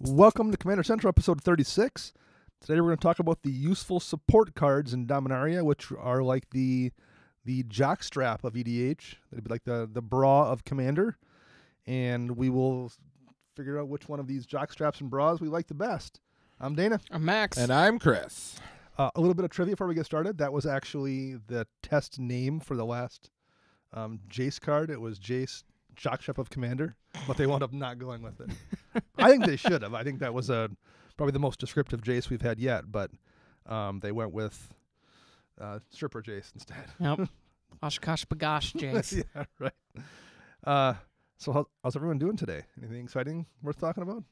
Welcome to Commander Central, episode 36. Today we're going to talk about the useful support cards in Dominaria, which are like the jockstrap of EDH. They'd be like the bra of Commander. And we will figure out which one of these jockstraps and bras we like the best. I'm Dana. I'm Max. And I'm Chris. A little bit of trivia before we get started. That was actually the test name for the last Jace card. It was Jace, jockstrap of Commander, but they wound up not going with it. I think they should have. I think that was probably the most descriptive Jace we've had yet, but they went with Stripper Jace instead. Yep. Oshkosh Bagosh Jace. Yeah, right. So how's everyone doing today? Anything exciting worth talking about?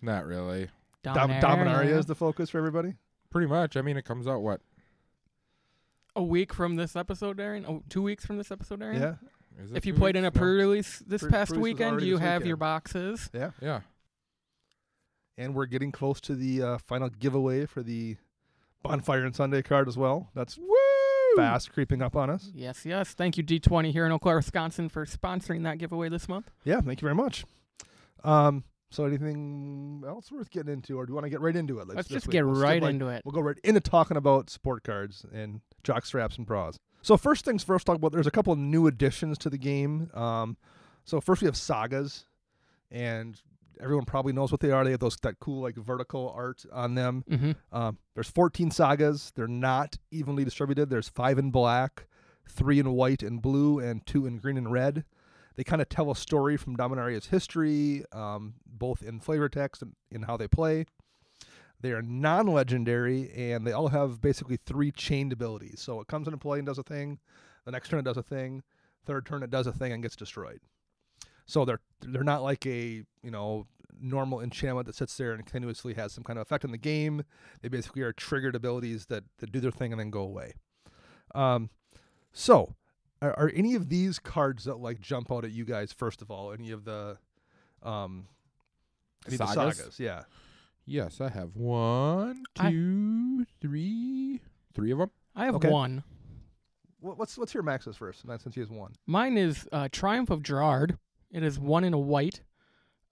Not really. Dominaria is the focus for everybody? Pretty much. I mean, it comes out, what? A week from this episode airing? Oh, 2 weeks from this episode airing? Yeah. Is it If you 2 played weeks? in a No. pre-release this past Pre-release was weekend, already you this have weekend. your boxes. Yeah. Yeah. And we're getting close to the final giveaway for the Bonfire and Sunday card as well. That's fast creeping up on us. Yes, yes. Thank you, D20 here in Eau Claire, Wisconsin, for sponsoring that giveaway this month. Yeah, thank you very much. So anything else worth getting into, or do you want to get right into it? Let's this just week? get We'll skip, right like, into it. We'll go right into talking about support cards and jockstraps and bras. So first things first, talk about there's a couple of new additions to the game. So first we have Sagas, and everyone probably knows what they are. They have that cool like vertical art on them. Mm-hmm. There's 14 Sagas. They're not evenly distributed. There's 5 in black, 3 in white and blue, and 2 in green and red. They kind of tell a story from Dominaria's history, both in flavor text and in how they play. They are non-legendary, and they all have basically 3 chained abilities. So it comes into play and does a thing. The next turn it does a thing. Third turn it does a thing and gets destroyed. So they're not like a normal enchantment that sits there and continuously has some kind of effect on the game. They basically are triggered abilities that do their thing and then go away. So are any of these cards that like jump out at you guys first of all? Any of the Sagas? Yeah. Yes, I have 1, 2, 3. 3 of them? I have Okay. one. Let's hear Max's first, since he has one. Mine is Triumph of Gerard. It is 1 in a white.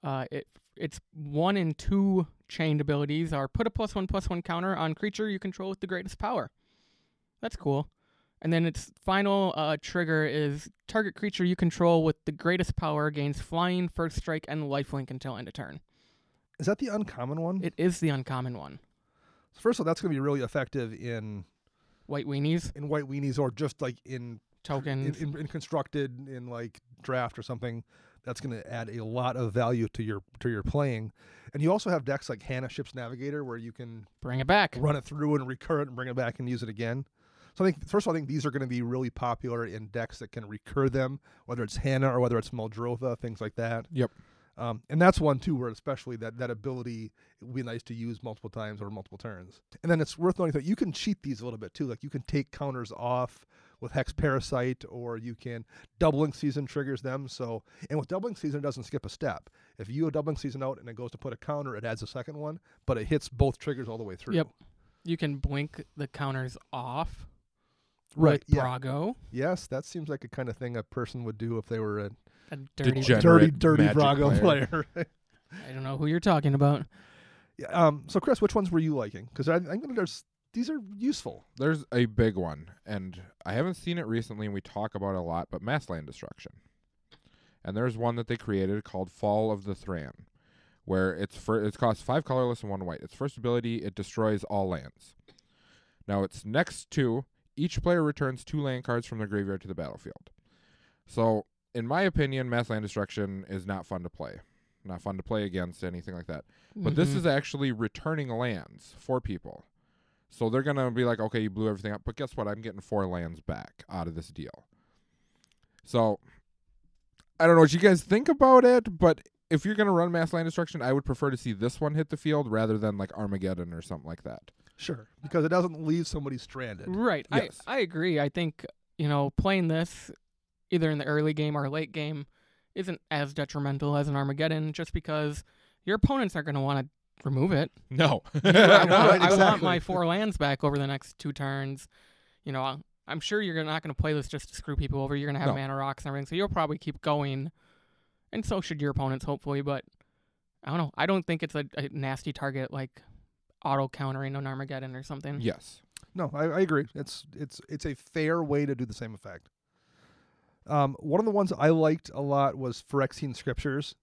It's 1 in 2 chained abilities are put a +1/+1 counter on creature you control with the greatest power. That's cool. And then its final trigger is target creature you control with the greatest power gains flying, first strike, and lifelink until end of turn. Is that the uncommon one? It is the uncommon one. So first of all, that's going to be really effective in White weenies, white weenies, or just like in tokens. in constructed in like draft or something. That's going to add a lot of value to your playing. And you also have decks like Hannah Ship's Navigator where you can Bring it back. run it through and recur it and bring it back and use it again. So I think first of all, I think these are going to be really popular in decks that can recur them, whether it's Hannah or whether it's Muldrotha, things like that. Yep. And that's one too, where especially that ability would be nice to use multiple times or multiple turns. And then it's worth noting that you can cheat these a little bit too. Like you can take counters off with Hex Parasite, or you can Doubling Season triggers them. So, and with Doubling Season, it doesn't skip a step. If you have Doubling Season out and it goes to put a counter, it adds a second one, but it hits both triggers all the way through. Yep. You can blink the counters off. Right. With Yeah. Brago. Yes, that seems like a kind of thing a person would do if they were a A dirty. Degenerate dirty Magic Brago player. player. I don't know who you're talking about. Yeah, so Chris, which ones were you liking? Because I think these are useful. There's a big one, and I haven't seen it recently, and we talk about it a lot, but Maslin Destruction. And there's one that they created called Fall of the Thran, where it costs 5 colorless and 1 white. Its first ability, it destroys all lands. Now, it's next to each player returns 2 land cards from their graveyard to the battlefield. So, in my opinion, Maslin Destruction is not fun to play. Not fun to play against, anything like that. But this is actually returning lands for people. So they're going to be like, okay, you blew everything up, but guess what? I'm getting 4 lands back out of this deal. So, I don't know what you guys think about it, but if you're going to run Mass Land Destruction, I would prefer to see this one hit the field rather than like Armageddon or something like that. Sure, because it doesn't leave somebody stranded. Right. Yes. I agree. I think, playing this either in the early game or late game isn't as detrimental as an Armageddon just because your opponents aren't going to want to remove it. No. I want my 4 lands back over the next 2 turns. I'm sure you're not going to play this just to screw people over. You're going to have mana rocks and everything, so you'll probably keep going, and so should your opponents, hopefully. But I don't know. I don't think it's a nasty target like auto countering on Armageddon or something. Yes. No, I agree. It's a fair way to do the same effect. One of the ones I liked a lot was Phyrexian Scriptures.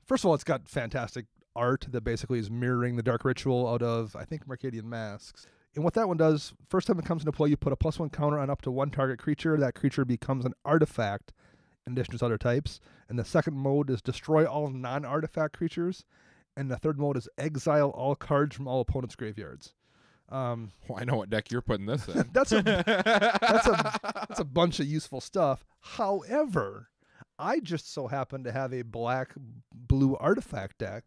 First of all, it's got fantastic art that basically is mirroring the Dark Ritual out of, I think, Mercadian Masks. And what that one does, first time it comes into play, you put a +1 counter on up to one target creature. That creature becomes an artifact in addition to other types. And the second mode is destroy all non-artifact creatures. And the third mode is exile all cards from all opponents' graveyards. Well, I know what deck you're putting this in. That's a bunch of useful stuff. However, I just so happen to have a black-blue artifact deck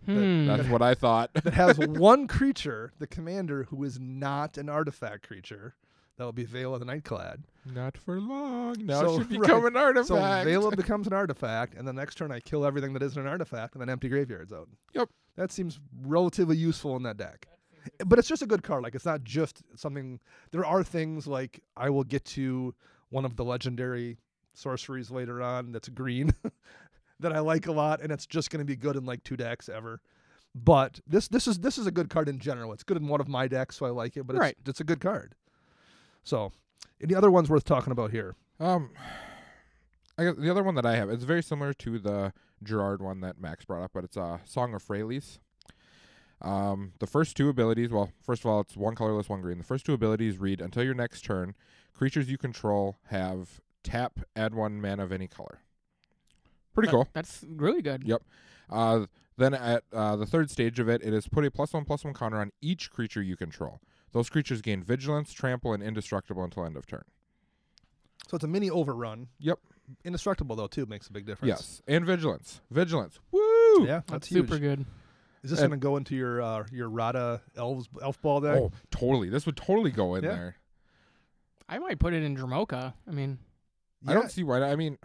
That's what I thought. that has one creature, the commander, who is not an artifact creature. That will be Veil of the Nightclad. Not for long. Now So, it should become an artifact. So Veil becomes an artifact, and the next turn I kill everything that isn't an artifact, and then empty graveyards out. Yep. That seems relatively useful in that deck. But it's just a good card. Like, it's not just something. There are things like I will get to one of the legendary sorceries later on that's green that I like a lot, and it's just going to be good in like 2 decks ever. But this is a good card in general. It's good in one of my decks, so I like it. But it's a good card. So, any other ones worth talking about here? I guess the other one that I have, it's very similar to the Gerard one that Max brought up, but it's a Song of Freyalise. The first 2 abilities, well, first of all, it's 1 colorless, 1 green. The first 2 abilities read, until your next turn, creatures you control have tap, add 1 mana of any color. Pretty cool. That's really good. Yep. Then at the third stage of it, it is put a +1/+1 counter on each creature you control. Those creatures gain Vigilance, Trample, and Indestructible until end of turn. So it's a mini overrun. Yep. Indestructible, though, too, makes a big difference. Yes. And Vigilance. Vigilance. Woo! Yeah, that's super huge. good. Is this going to go into your Rada elf ball deck? Oh, totally. This would totally go in there. I might put it in Dramoka. I mean, I don't see why. I mean,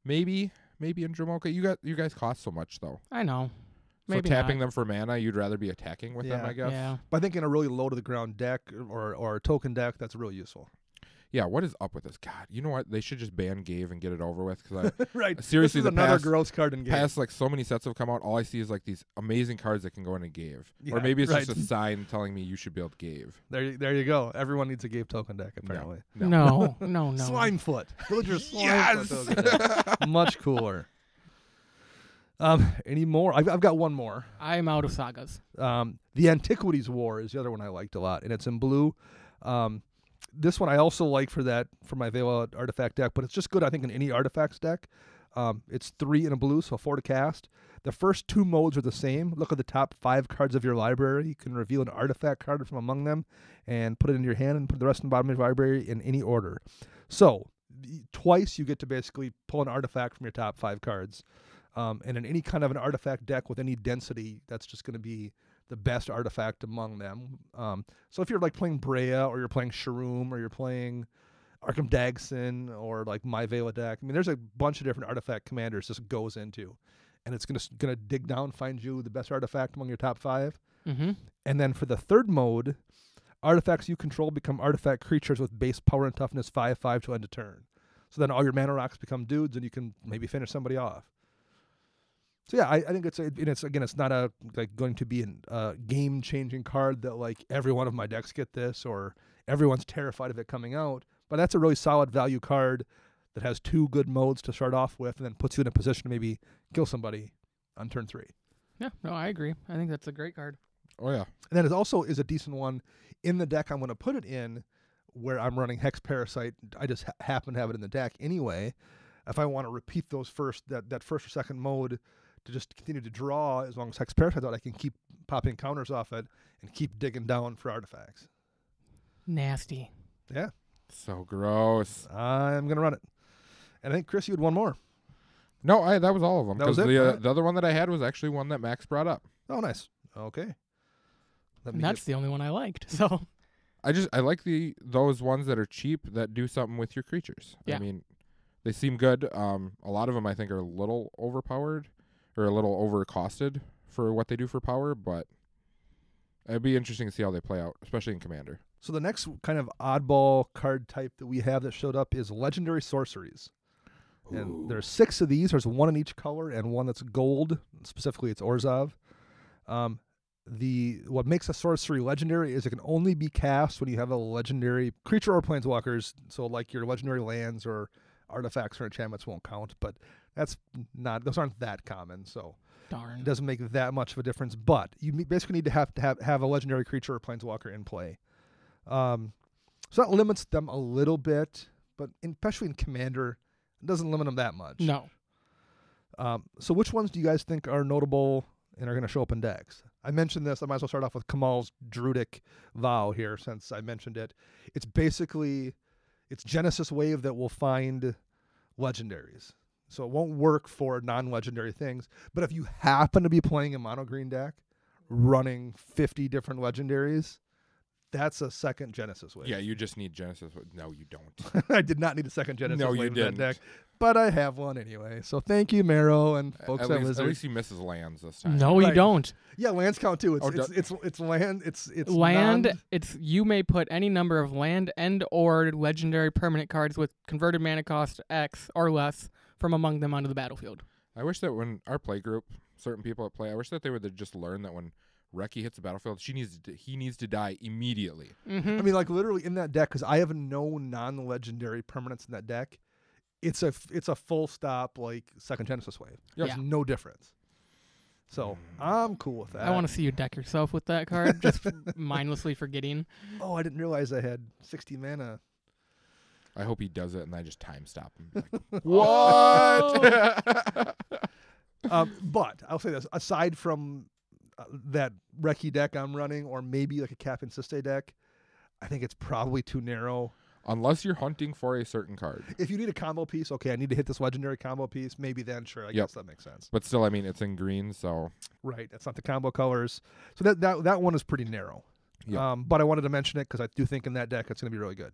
maybe in Dramoka. You guys cost so much, though. I know. Maybe so tapping not. them for mana, you'd rather be attacking with them, I guess. Yeah. But I think in a really low to the ground deck or a token deck, that's really useful. Yeah, what is up with this? God, you know what? They should just ban Gave and get it over with. Cause Right. Seriously, this is another gross card in Gave. Past like so many sets have come out, all I see is like these amazing cards that can go into Gave. Yeah, or maybe it's right. just a sign telling me you should build Gave. There you go. Everyone needs a Gave token deck, apparently. No. Slimefoot. Villager Slimefoot Yes! token deck. Much cooler. Any more? I've got one more. I'm out of Sagas. The Antiquities War is the other one I liked a lot, and it's in blue. This one I also like for my Veil artifact deck, but it's just good, I think, in any artifacts deck. It's 3 in a blue, so 4 to cast. The first 2 modes are the same. Look at the top 5 cards of your library. You can reveal an artifact card from among them and put it in your hand and put the rest in the bottom of your library in any order. So, twice you get to basically pull an artifact from your top 5 cards. And in any kind of an artifact deck with any density, that's just going to be the best artifact among them. So if you're like playing Brea or you're playing Shroom or you're playing Arkham Dagson or like my Vela deck, I mean, there's a bunch of different artifact commanders this goes into, and it's gonna dig down, find you the best artifact among your top 5. Mm-hmm. And then for the third mode, artifacts you control become artifact creatures with base power and toughness 5/5 to end a turn. So then all your mana rocks become dudes, and you can maybe finish somebody off. So yeah, I think it's not going to be a game-changing card that like every one of my decks get this or everyone's terrified of it coming out. But that's a really solid value card that has 2 good modes to start off with, and then puts you in a position to maybe kill somebody on turn 3. Yeah, no, I agree. I think that's a great card. Oh yeah. And then it also is a decent one in the deck I'm going to put it in, where I'm running Hex Parasite. I just happen to have it in the deck anyway. If I want to repeat those that first or second mode to just continue to draw, as long as Hex Parasite's out, I can keep popping counters off it and keep digging down for artifacts. Nasty. Yeah. So gross. I'm going to run it. And I think, Chris, you had one more. No, that was all of them. That was it? The other one that I had was actually one that Max brought up. Oh, nice. Okay. And that's the only one I liked. So I like those ones that are cheap that do something with your creatures. Yeah. I mean, they seem good. A lot of them I think are a little overpowered or a little overcosted for what they do for power, but it'd be interesting to see how they play out, especially in Commander. So the next kind of oddball card type that we have that showed up is Legendary Sorceries. And there's 6 of these. There's 1 in each color and 1 that's gold. Specifically, it's Orzhov. What makes a sorcery legendary is it can only be cast when you have a legendary creature or planeswalkers. So like your legendary lands or artifacts or enchantments won't count, but those aren't that common. So Darn. it doesn't make that much of a difference. But you basically need to have a legendary creature or planeswalker in play. So that limits them a little bit, but especially in Commander, it doesn't limit them that much. No. So which ones do you guys think are notable and are going to show up in decks? I mentioned this. I might as well start off with Kamal's Druidic Vow here since I mentioned it. It's Genesis Wave that will find legendaries. So it won't work for non-legendary things. But if you happen to be playing a mono green deck running 50 different legendaries, that's a second Genesis Wave. Yeah, you just need Genesis. No, you don't. I did not need a second Genesis No, Wave you in didn't. that deck, but I have one anyway. So thank you, Marrow and folks at Wizards. At least he misses lands this time. No, you Right. don't. Yeah, lands count too. It's Oh, it's land. It's Land. non- It's you may put any number of land and or legendary permanent cards with converted mana cost X or less from among them onto the battlefield. I wish that when our play group, certain people at play, I wish that they would just learn that when Reki hits the battlefield, he needs to die immediately. Mm-hmm. I mean, like literally in that deck, because I have no non-legendary permanents in that deck. It's a full stop like second Genesis Wave. Yep. There's no difference. So I'm cool with that. I want to see you deck yourself with that card, just mindlessly forgetting. Oh, I didn't realize I had 60 mana. I hope he does it and I just time stop him. Like, What? But I'll say this: aside from that Reki deck I'm running, or maybe like a Cap and Siste deck, I think it's probably too narrow. Unless you're hunting for a certain card. If you need a combo piece, okay, I need to hit this legendary combo piece. Maybe then, sure, I guess that makes sense. But still, I mean, it's in green, so Right, that's not the combo colors. So that one is pretty narrow. yeah. But I wanted to mention it because I do think in that deck it's going to be really good.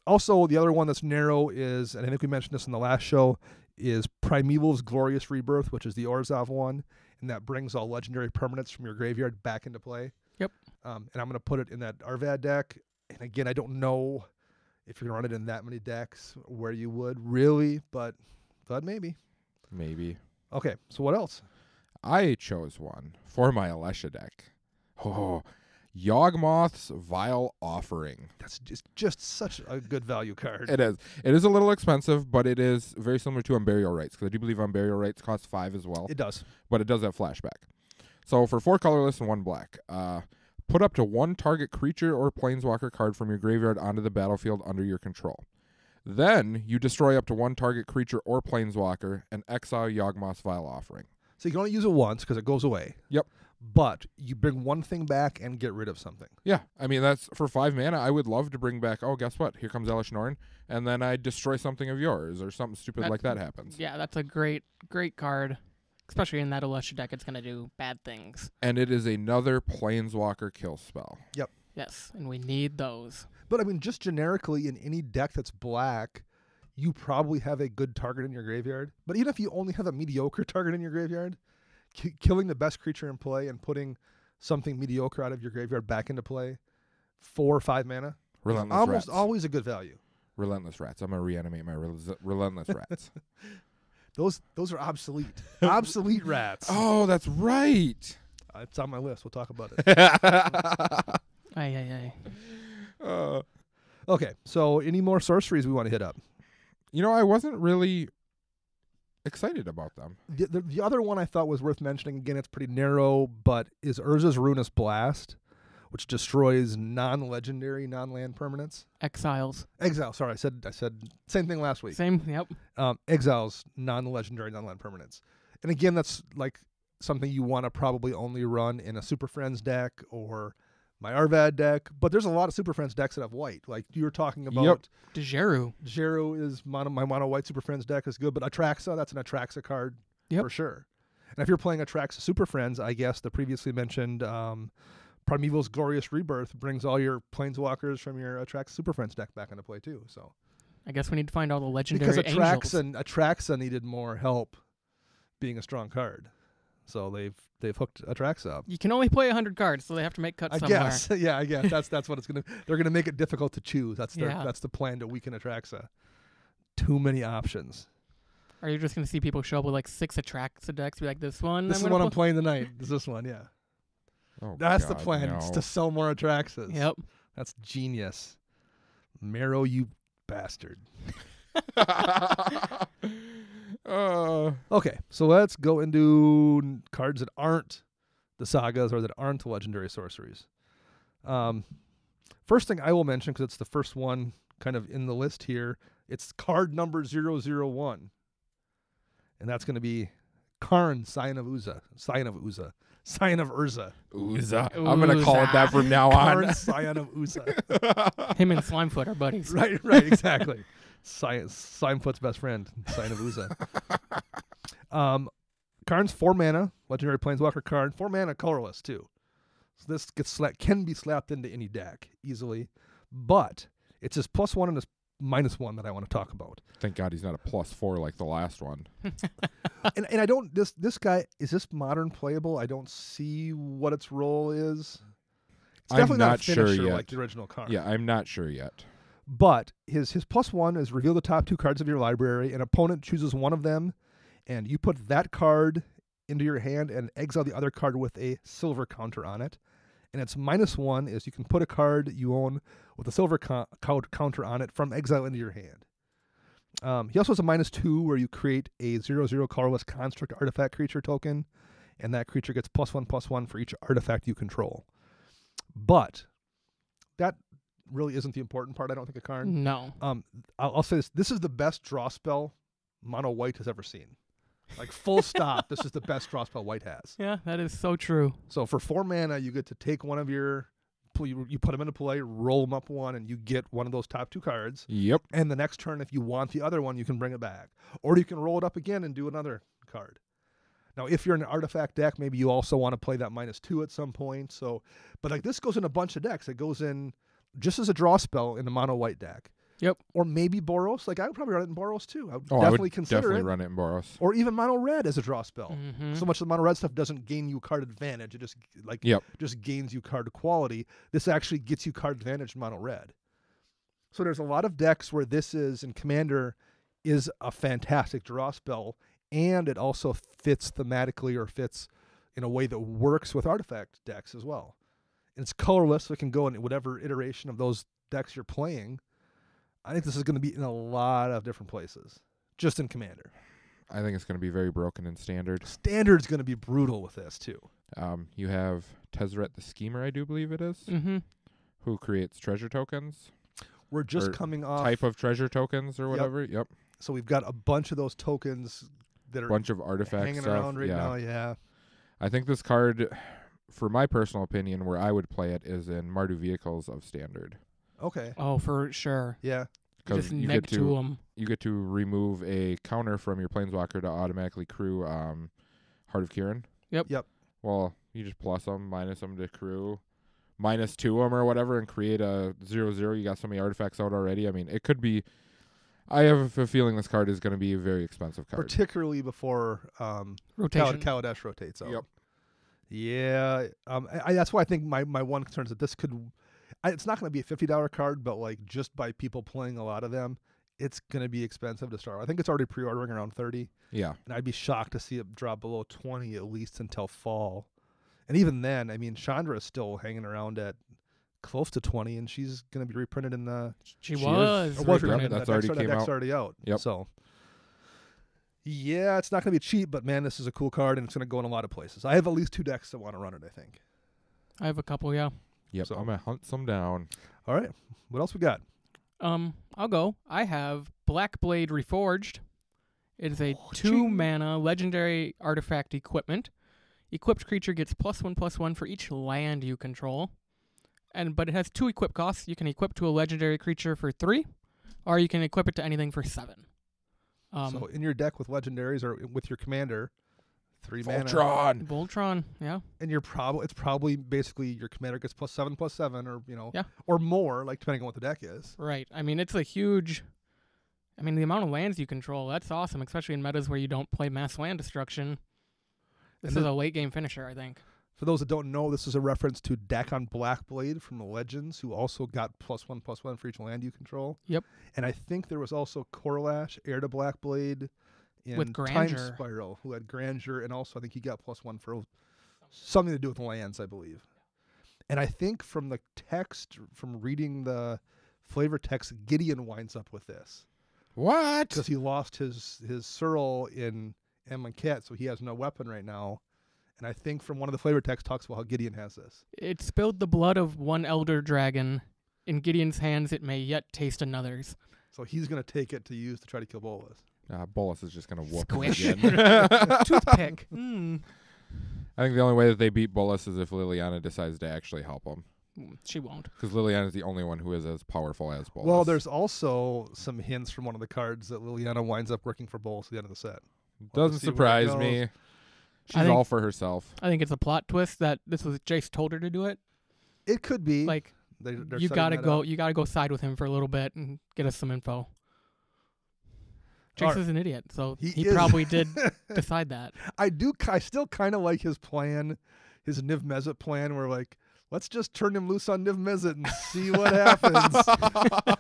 Also, the other one that's narrow is, and I think we mentioned this in the last show, is Primeval's Glorious Rebirth, which is the Orzhov one, and that brings all legendary permanents from your graveyard back into play. Yep. And I'm going to put it in that Arvad deck. And again, I don't know if you're going to run it in that many decks where you would really, but maybe. Maybe. Okay, so what else? I chose one for my Alesha deck. Oh, Yawgmoth's Vile Offering. That's just such a good value card. It is. It is a little expensive, but it is very similar to Unburial Rites, because I do believe Unburial Rites cost 5 as well. It does. But it does have flashback. So for 4 colorless and 1 black, put up to 1 target creature or planeswalker card from your graveyard onto the battlefield under your control. Then you destroy up to 1 target creature or planeswalker and exile Yawgmoth's Vile Offering. So you can only use it once because it goes away. Yep. But you bring one thing back and get rid of something. Yeah, I mean, that's for 5 mana. I would love to bring back, oh, guess what? Here comes Elish Norn, and then I destroy something of yours, or something stupid like that happens. Yeah, that's a great card. Especially in that Alesha deck, it's going to do bad things. And it is another planeswalker kill spell. Yep. Yes, and we need those. But I mean, just generically in any deck that's black, you probably have a good target in your graveyard. But even if you only have a mediocre target in your graveyard, killing the best creature in play and putting something mediocre out of your graveyard back into play, 4 or 5 mana, Relentless almost Rats. always a good value. Relentless Rats. I'm going to reanimate my Relentless Rats. Those are obsolete. Obsolete rats. Oh, that's right. It's on my list. We'll talk about it. Aye. Okay, so any more sorceries we want to hit up? I wasn't really excited about them. The other one I thought was worth mentioning, again, it's pretty narrow, but is Urza's Ruinous Blast, which destroys non-legendary, non-land permanents. Exiles. Exile, sorry, I said same thing last week. Same, yep. Exiles non-legendary, non-land permanents. And again, that's like something you want to probably only run in a Super Friends deck or my Arvad deck, but there's a lot of Super Friends decks that have white. Like you were talking about. Yep. Dejeru. Dejeru is my mono white Super Friends deck is good, but Atraxa, that's an Atraxa card for sure. And if you're playing Atraxa Super Friends, I guess the previously mentioned Primeval's Glorious Rebirth brings all your planeswalkers from your Atraxa Super Friends deck back into play too. So I guess we need to find all the legendary because angels. Atraxa needed more help being a strong card, so they've hooked Atraxa up. You can only play 100 cards, so they have to make cuts I somewhere. guess, yeah, I guess that's what it's gonna. They're gonna make it difficult to choose. That's Yeah. the plan to weaken Atraxa. too many options. Are you just going to see people show up with like 6 Atraxa decks? Be like, this one. This is what I'm playing tonight. Is this one? Yeah. Oh, That's God, the plan. no. Is to sell more Atraxas. Yep. That's genius. Marrow, you bastard. Okay, so let's go into cards that aren't the Sagas or that aren't the legendary sorceries. First thing I will mention, because it's the first one kind of in the list here, it's card number 001. And that's going to be Karnes, Scion of Urza. Uza. I'm going to call it that from now on. Karnes, Scion of Urza. Him and Slimefoot are buddies. Right, exactly. Slimefoot's best friend, Scion of Urza. Karnes, 4 mana, legendary planeswalker card, 4 mana, colorless too. So this can be slapped into any deck easily, but it's his +1 and his -1 that I want to talk about. Thank God he's not a +4 like the last one. and I don't. This guy, is this modern playable? I don't see what its role is. It's I'm definitely not a finisher sure yet. like the original card. Yeah, I'm not sure yet. But his +1 is reveal the top 2 cards of your library. An opponent chooses one of them, and you put that card into your hand and exile the other card with a silver counter on it. And its -1 is you can put a card you own with a silver counter on it from exile into your hand. He also has a -2 where you create a 0/0 colorless construct artifact creature token, and that creature gets +1/+1 for each artifact you control. But that really isn't the important part, I don't think, of Karn. No. I'll say this. This is the best draw spell mono white has ever seen. Like, full stop, this is the best draw spell white has. Yeah, that is so true. So for 4 mana, you get to take one of your... You put them into play, roll them up 1, and you get one of those top 2 cards. Yep. And the next turn, if you want the other one, you can bring it back. Or you can roll it up again and do another card. Now, if you're in an artifact deck, maybe you also want to play that -2 at some point. So, but like this goes in a bunch of decks. It goes in just as a draw spell in the mono white deck. Yep. Or maybe Boros. Like, I would probably run it in Boros too. I would I definitely would consider definitely it. run it in Boros. Or even mono red as a draw spell. Mm-hmm. So much of the mono red stuff doesn't gain you card advantage. It just just gains you card quality. This actually gets you card advantage in mono red. So there's a lot of decks where this is, in Commander, is a fantastic draw spell, and it also fits thematically or fits in a way that works with artifact decks as well. And it's colorless, so it can go in whatever iteration of those decks you're playing. I think this is going to be in a lot of different places, just in Commander. I think it's going to be very broken in Standard. Standard's going to be brutal with this, too. You have Tezzeret the Schemer, I do believe it is, who creates treasure tokens. We're just Or coming off... Type of treasure tokens or whatever. Yep. So we've got a bunch of those tokens that are Bunch of artifact hanging stuff. around right now, yeah. I think this card, for my personal opinion, where I would play it is in Mardu Vehicles of Standard. Okay. Oh, for sure. Yeah. Because Just you neg get to to them. you get to remove a counter from your Planeswalker to automatically crew Heart of Kirin. Yep. Well, you just plus them, minus them to crew, -2 them or whatever, and create a 0/0. You got so many artifacts out already. I mean, it could be... I have a feeling this card is going to be a very expensive card. Particularly before Rotation. Kaladesh rotates out. Yep. Yeah. That's why I think my one concern is that this could... it's not going to be a $50 card, but like just by people playing a lot of them, it's going to be expensive to start. I think it's already pre-ordering around 30. Yeah. And I'd be shocked to see it drop below 20 at least until fall. And even then, I mean, Chandra is still hanging around at close to 20, and she's going to be reprinted in the... She She was. is. Or was reprinted. reprinted. That's That already deck's came out. already out. Yep. So, yeah, it's not going to be cheap, but man, this is a cool card, and it's going to go in a lot of places. I have at least 2 decks that want to run it, I think. I have a couple, yeah. Yep. So- I'm going to hunt some down. All right. What else we got? I'll go. I have Blackblade Reforged. It is a 2 ching. mana legendary artifact equipment. Equipped creature gets +1/+1 for each land you control. But it has 2 equip costs. You can equip to a legendary creature for 3, or you can equip it to anything for 7. So in your deck with legendaries or with your commander, 3 mana. Voltron! Voltron, yeah. And it's probably basically your commander gets +7/+7 or, Yeah. or more, like depending on what the deck is. Right. I mean, it's a huge... I mean, the amount of lands you control, that's awesome, especially in metas where you don't play mass land destruction. This And is a late-game finisher, I think. For those that don't know, this is a reference to Dakon Blackblade from the Legends, who also got +1/+1 for each land you control. Yep. And I think there was also Corlash, heir to Blackblade, in With Time Grandeur. Spiral, who had Grandeur, and also I think he got +1 for something to do with lands, I believe. And I think from the text, from reading the flavor text, Gideon winds up with this. What? Because he lost his Searle in Amonkhet, so he has no weapon right now. And I think from one of the flavor texts talks about how Gideon has this. It spilled the blood of one elder dragon. In Gideon's hands, it may yet taste another's. So he's going to take it to use to try to kill Bolas. Bolas is just going to whoop Squish. him again. Toothpick. I think the only way that they beat Bolas is if Liliana decides to actually help him. She won't. Because Liliana is the only one who is as powerful as Bolas. Well, there's also some hints from one of the cards that Liliana winds up working for Bolas at the end of the set. Doesn't see where it surprise goes. me. I She's think- all for herself. I think it's a plot twist that this was Jace told her to do it. It could be. Like, they're you setting gotta that go. up. You gotta go side with him for a little bit and get us some info. Jace Alright. is an idiot, so He he is. probably did decide that. I still kind of like his plan, his Niv Mizzet plan, where like, let's just turn him loose on Niv Mizzet and see what happens.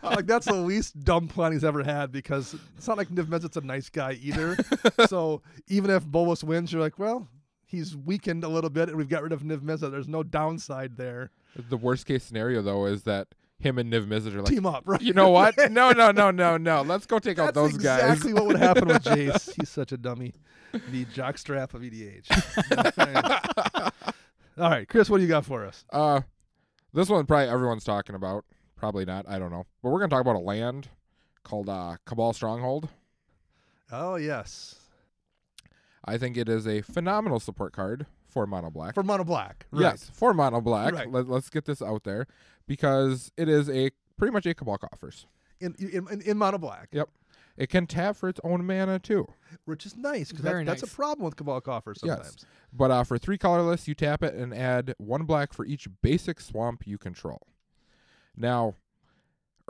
Like, that's the least dumb plan he's ever had, because it's not like Niv Mizzet's a nice guy either. So even if Bolas wins, you're like, well, he's weakened a little bit and we've got rid of Niv Mizzet. There's no downside there. The worst case scenario, though, is that him and Niv Mizzet are like, Team up, right? you know what? No. Let's go take out That's those guys. exactly what would happen with Jace. He's such a dummy. The jockstrap of EDH. All right, Chris, what do you got for us? This one probably everyone's talking about. Probably not. I don't know. But we're going to talk about a land called Cabal Stronghold. Oh, yes. I think it is a phenomenal support card for mono black. For mono black. Right. Yes, for mono black. Right. Let's get this out there because it is pretty much a Cabal Coffers. In mono black. Yep. It can tap for its own mana too. Which is nice, because Very that's a nice. problem with Cabal Coffers sometimes. Yes. But for 3 colorless, you tap it and add 1 black for each basic swamp you control. Now,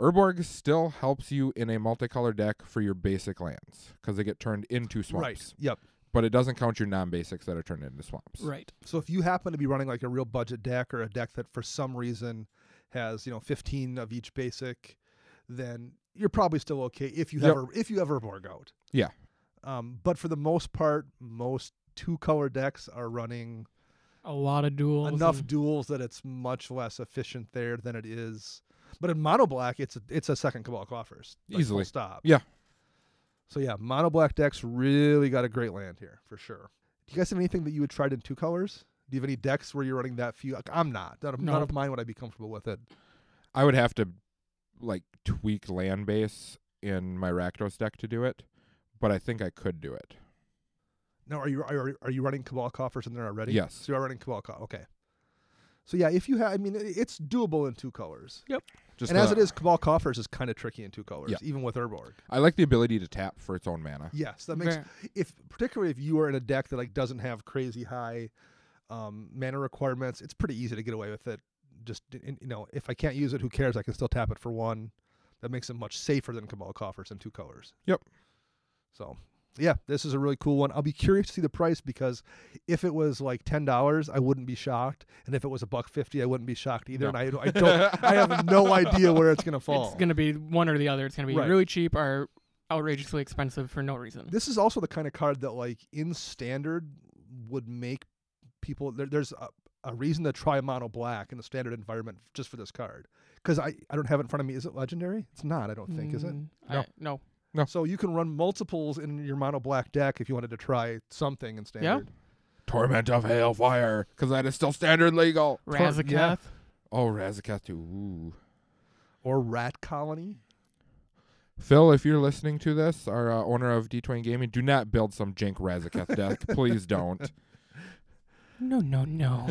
Urborg still helps you in a multicolor deck for your basic lands because they get turned into swamps. Right. Yep. But it doesn't count your non-basics that are turned into swamps. Right. So if you happen to be running like a real budget deck or a deck that for some reason has 15 of each basic, then you're probably still okay if you have Urborg out. Yeah. But for the most part, most 2-color decks are running A lot of duels. enough duels that it's much less efficient there than it is. But in mono black, it's a second Cabal Coffers. Like, Easily. full stop. Yeah. So yeah, mono black decks really got a great land here for sure. Do you guys have anything that you would try in 2 colors? Do you have any decks where you're running that few? Like, I'm not. None of mine would I be comfortable with it. I would have to tweak land base in my Rakdos deck to do it, but I think I could do it. Now, are you running Cabal Coffers in there already? Yes. So you are running Cabal Coffers. Okay. So yeah, if you have, it's doable in 2 colors. Just And as it is, Cabal Coffers is kind of tricky in 2 colors, Yeah. even with Urborg. I like the ability to tap for its own mana. Yes, that makes particularly if you are in a deck that doesn't have crazy high mana requirements, it's pretty easy to get away with it. Just if I can't use it, who cares? I can still tap it for 1. That makes it much safer than Cabal Coffers in 2 colors. Yep. So yeah, this is a really cool one. I'll be curious to see the price, because if it was like $10, I wouldn't be shocked, and if it was $1.50, I wouldn't be shocked either. No. And I have no idea where it's gonna fall. It's gonna be one or the other. It's gonna be Right. really cheap or outrageously expensive for no reason. This is also the kind of card that, like, in standard would make people. There's a reason to try mono black in the standard environment just for this card, because I don't have it in front of me. Is it legendary? It's not. I don't think. Is it? No. No. So you can run multiples in your mono black deck if you wanted to try something in standard. Torment of Hailfire, because that is still standard legal. Razaketh. yeah. Oh, Razaketh too. Ooh. Or Rat Colony. Phil, if you're listening to this, our owner of D20 Gaming, do not build some jank Razaketh deck. Please don't. No.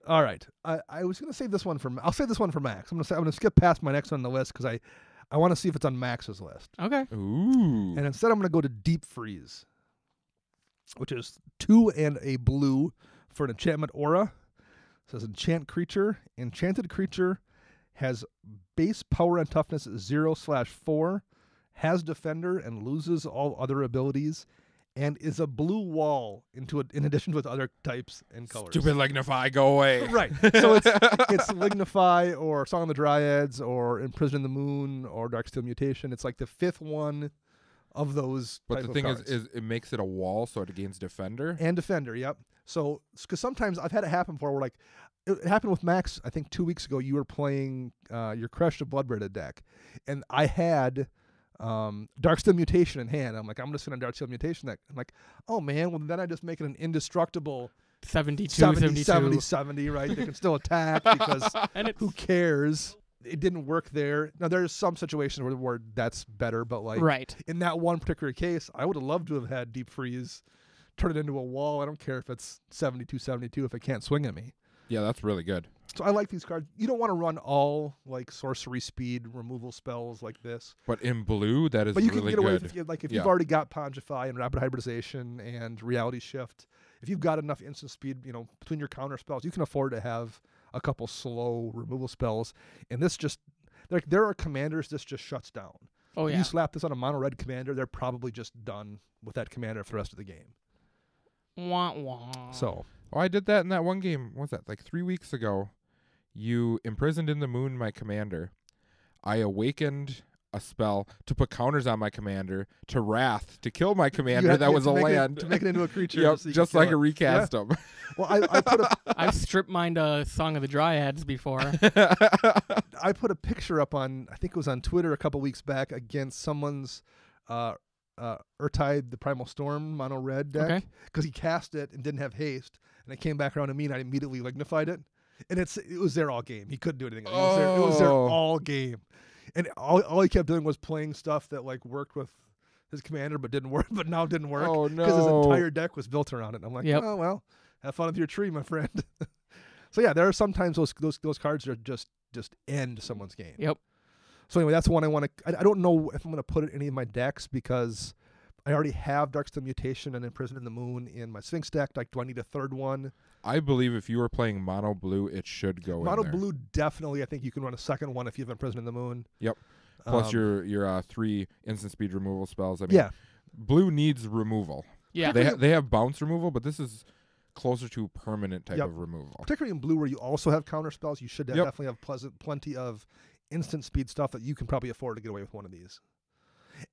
All right. I was going to save this one for. I'll save this one for Max. I'm going to skip past my next one on the list because I want to see if it's on Max's list. Okay. Ooh. And instead, I'm going to go to Deep Freeze, which is 2 and a blue for an enchantment aura. It says enchant creature. Enchanted creature has base power and toughness 0/4, has defender and loses all other abilities, and is a blue wall in addition to its other types and colors. Stupid Lignify, go away. Right. So it's Lignify or Song of the Dryads or Imprisoned in the Moon or Darksteel Mutation. It's like the fifth one of those. But type the of thing cards. is it makes it a wall, so it gains Defender. And Defender, yep. So, because sometimes I've had it happen before where, like, it happened with Max, I think 2 weeks ago, you were playing your Crush of Bloodbraided deck, and I had Darksteel Mutation in hand. I'm like, I'm going to send a Darksteel Mutation deck. I'm like, oh, man, well, then I just make it an indestructible 72, 70, right? They can still attack because And who cares? It didn't work there. Now, there's some situations where that's better, but, like, Right. in that one particular case, I would have loved to have had Deep Freeze turn it into a wall. I don't care if it's 72 if it can't swing at me. Yeah, that's really good. So I like these cards. You don't want to run all like sorcery speed removal spells like this. But in blue, that is But you really can get away good. with if Yeah. you've already got Pongify and Rapid Hybridization and Reality Shift. If you've got enough instant speed, between your counter spells, you can afford to have a couple slow removal spells. And this just there are commanders this just shuts down. Oh, If yeah. you slap this on a mono red commander, they're probably just done with that commander for the rest of the game. Wah, wah. So Oh, I did that in that one game. What was that? Like 3 weeks ago. You imprisoned in the moon my commander. I awakened a spell to put counters on my commander, to wrath, to kill my commander that was a land. To make it into a creature. Yep, so you just can like kill a it. recast them. Well, I put a I've strip mined a Song of the Dryads before. I put a picture up on, I think it was on Twitter a couple weeks back, against someone's Urtide the Primal Storm mono red deck, because he cast it and didn't have haste, and it came back around to me and I immediately lignified it, and it was there all game. He couldn't do anything. It was there all game, and all he kept doing was playing stuff that like worked with his commander but didn't work, but now didn't work Oh, because his no. entire deck was built around it. And I'm like, Yep. oh well, have fun with your tree, my friend. So yeah, there are sometimes those cards that just end someone's game. Yep. So anyway, that's one I want to. I don't know if I'm going to put it in any of my decks because I already have Darksteel Mutation and Imprisoned in the Moon in my Sphinx deck. Like, do I need a third one? I believe if you were playing mono blue, it should go Mono in there. blue, definitely. I think you can run a second one if you have Imprisoned in the Moon. Yep. Plus your 3 instant speed removal spells. I mean, Yeah. blue needs removal. Yeah. They have bounce removal, but this is closer to permanent type Yep. of removal. Particularly in blue, where you also have counter spells, you should Yep. definitely have plenty of instant speed stuff that you can probably afford to get away with one of these.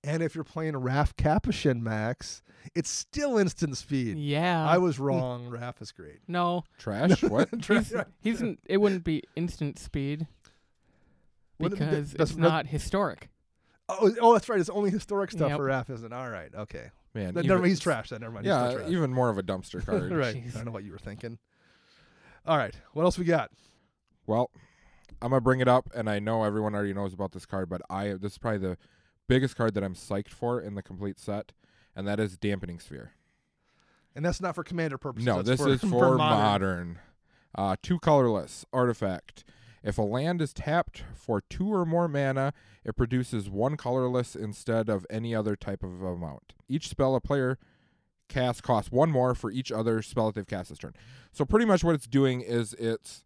And if you're playing Raph Capuchin, Max, it's still instant speed. Yeah. I was wrong. Raph is great. No. Trash? What? It wouldn't be instant speed Wouldn't it be- because that's it's not- not historic. Oh, that's right. It's only historic stuff Yep. for Raph, isn't it? All right. Okay. Man, Then, even- he's trash then. Never mind. He's Yeah, still trash. even more of a dumpster card. Right. Jeez. I don't know what you were thinking. All right. What else we got? Well, I'm gonna bring it up, and I know everyone already knows about this card, but this is probably the biggest card that I'm psyched for in the complete set, and that is Dampening Sphere. And that's not for commander purposes. No, that's this is for modern. 2 colorless artifact. If a land is tapped for 2 or more mana, it produces 1 colorless instead of any other type of amount. Each spell a player casts costs 1 more for each other spell that they've cast this turn. So pretty much what it's doing is it's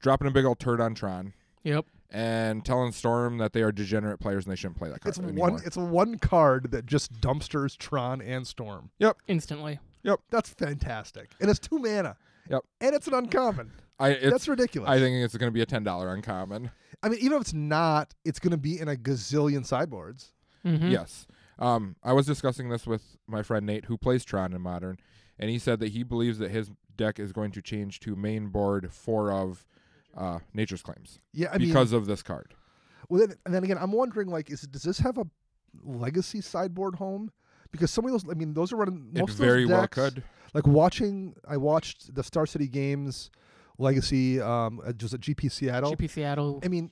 dropping a big old turd on Tron Yep. and telling Storm that they are degenerate players and they shouldn't play that card anymore. It's one card that just dumpsters Tron and Storm. Instantly. That's fantastic. And it's 2 mana. Yep. And it's an uncommon. It's That's ridiculous. I think it's going to be a $10 uncommon. I mean, even if it's not, it's going to be in a gazillion sideboards. Mm-hmm. Yes. I was discussing this with my friend Nate, who plays Tron in Modern, and he said that he believes that his deck is going to change to main board 4 of Nature's Claims Yeah, I mean, because of this card. well, and then again, I'm wondering, like, does this have a legacy sideboard home? Because some of those, I mean, those are running. Most It of very those well decks, could. Like I watched the Star City Games Legacy, just at GP Seattle. GP Seattle. I mean,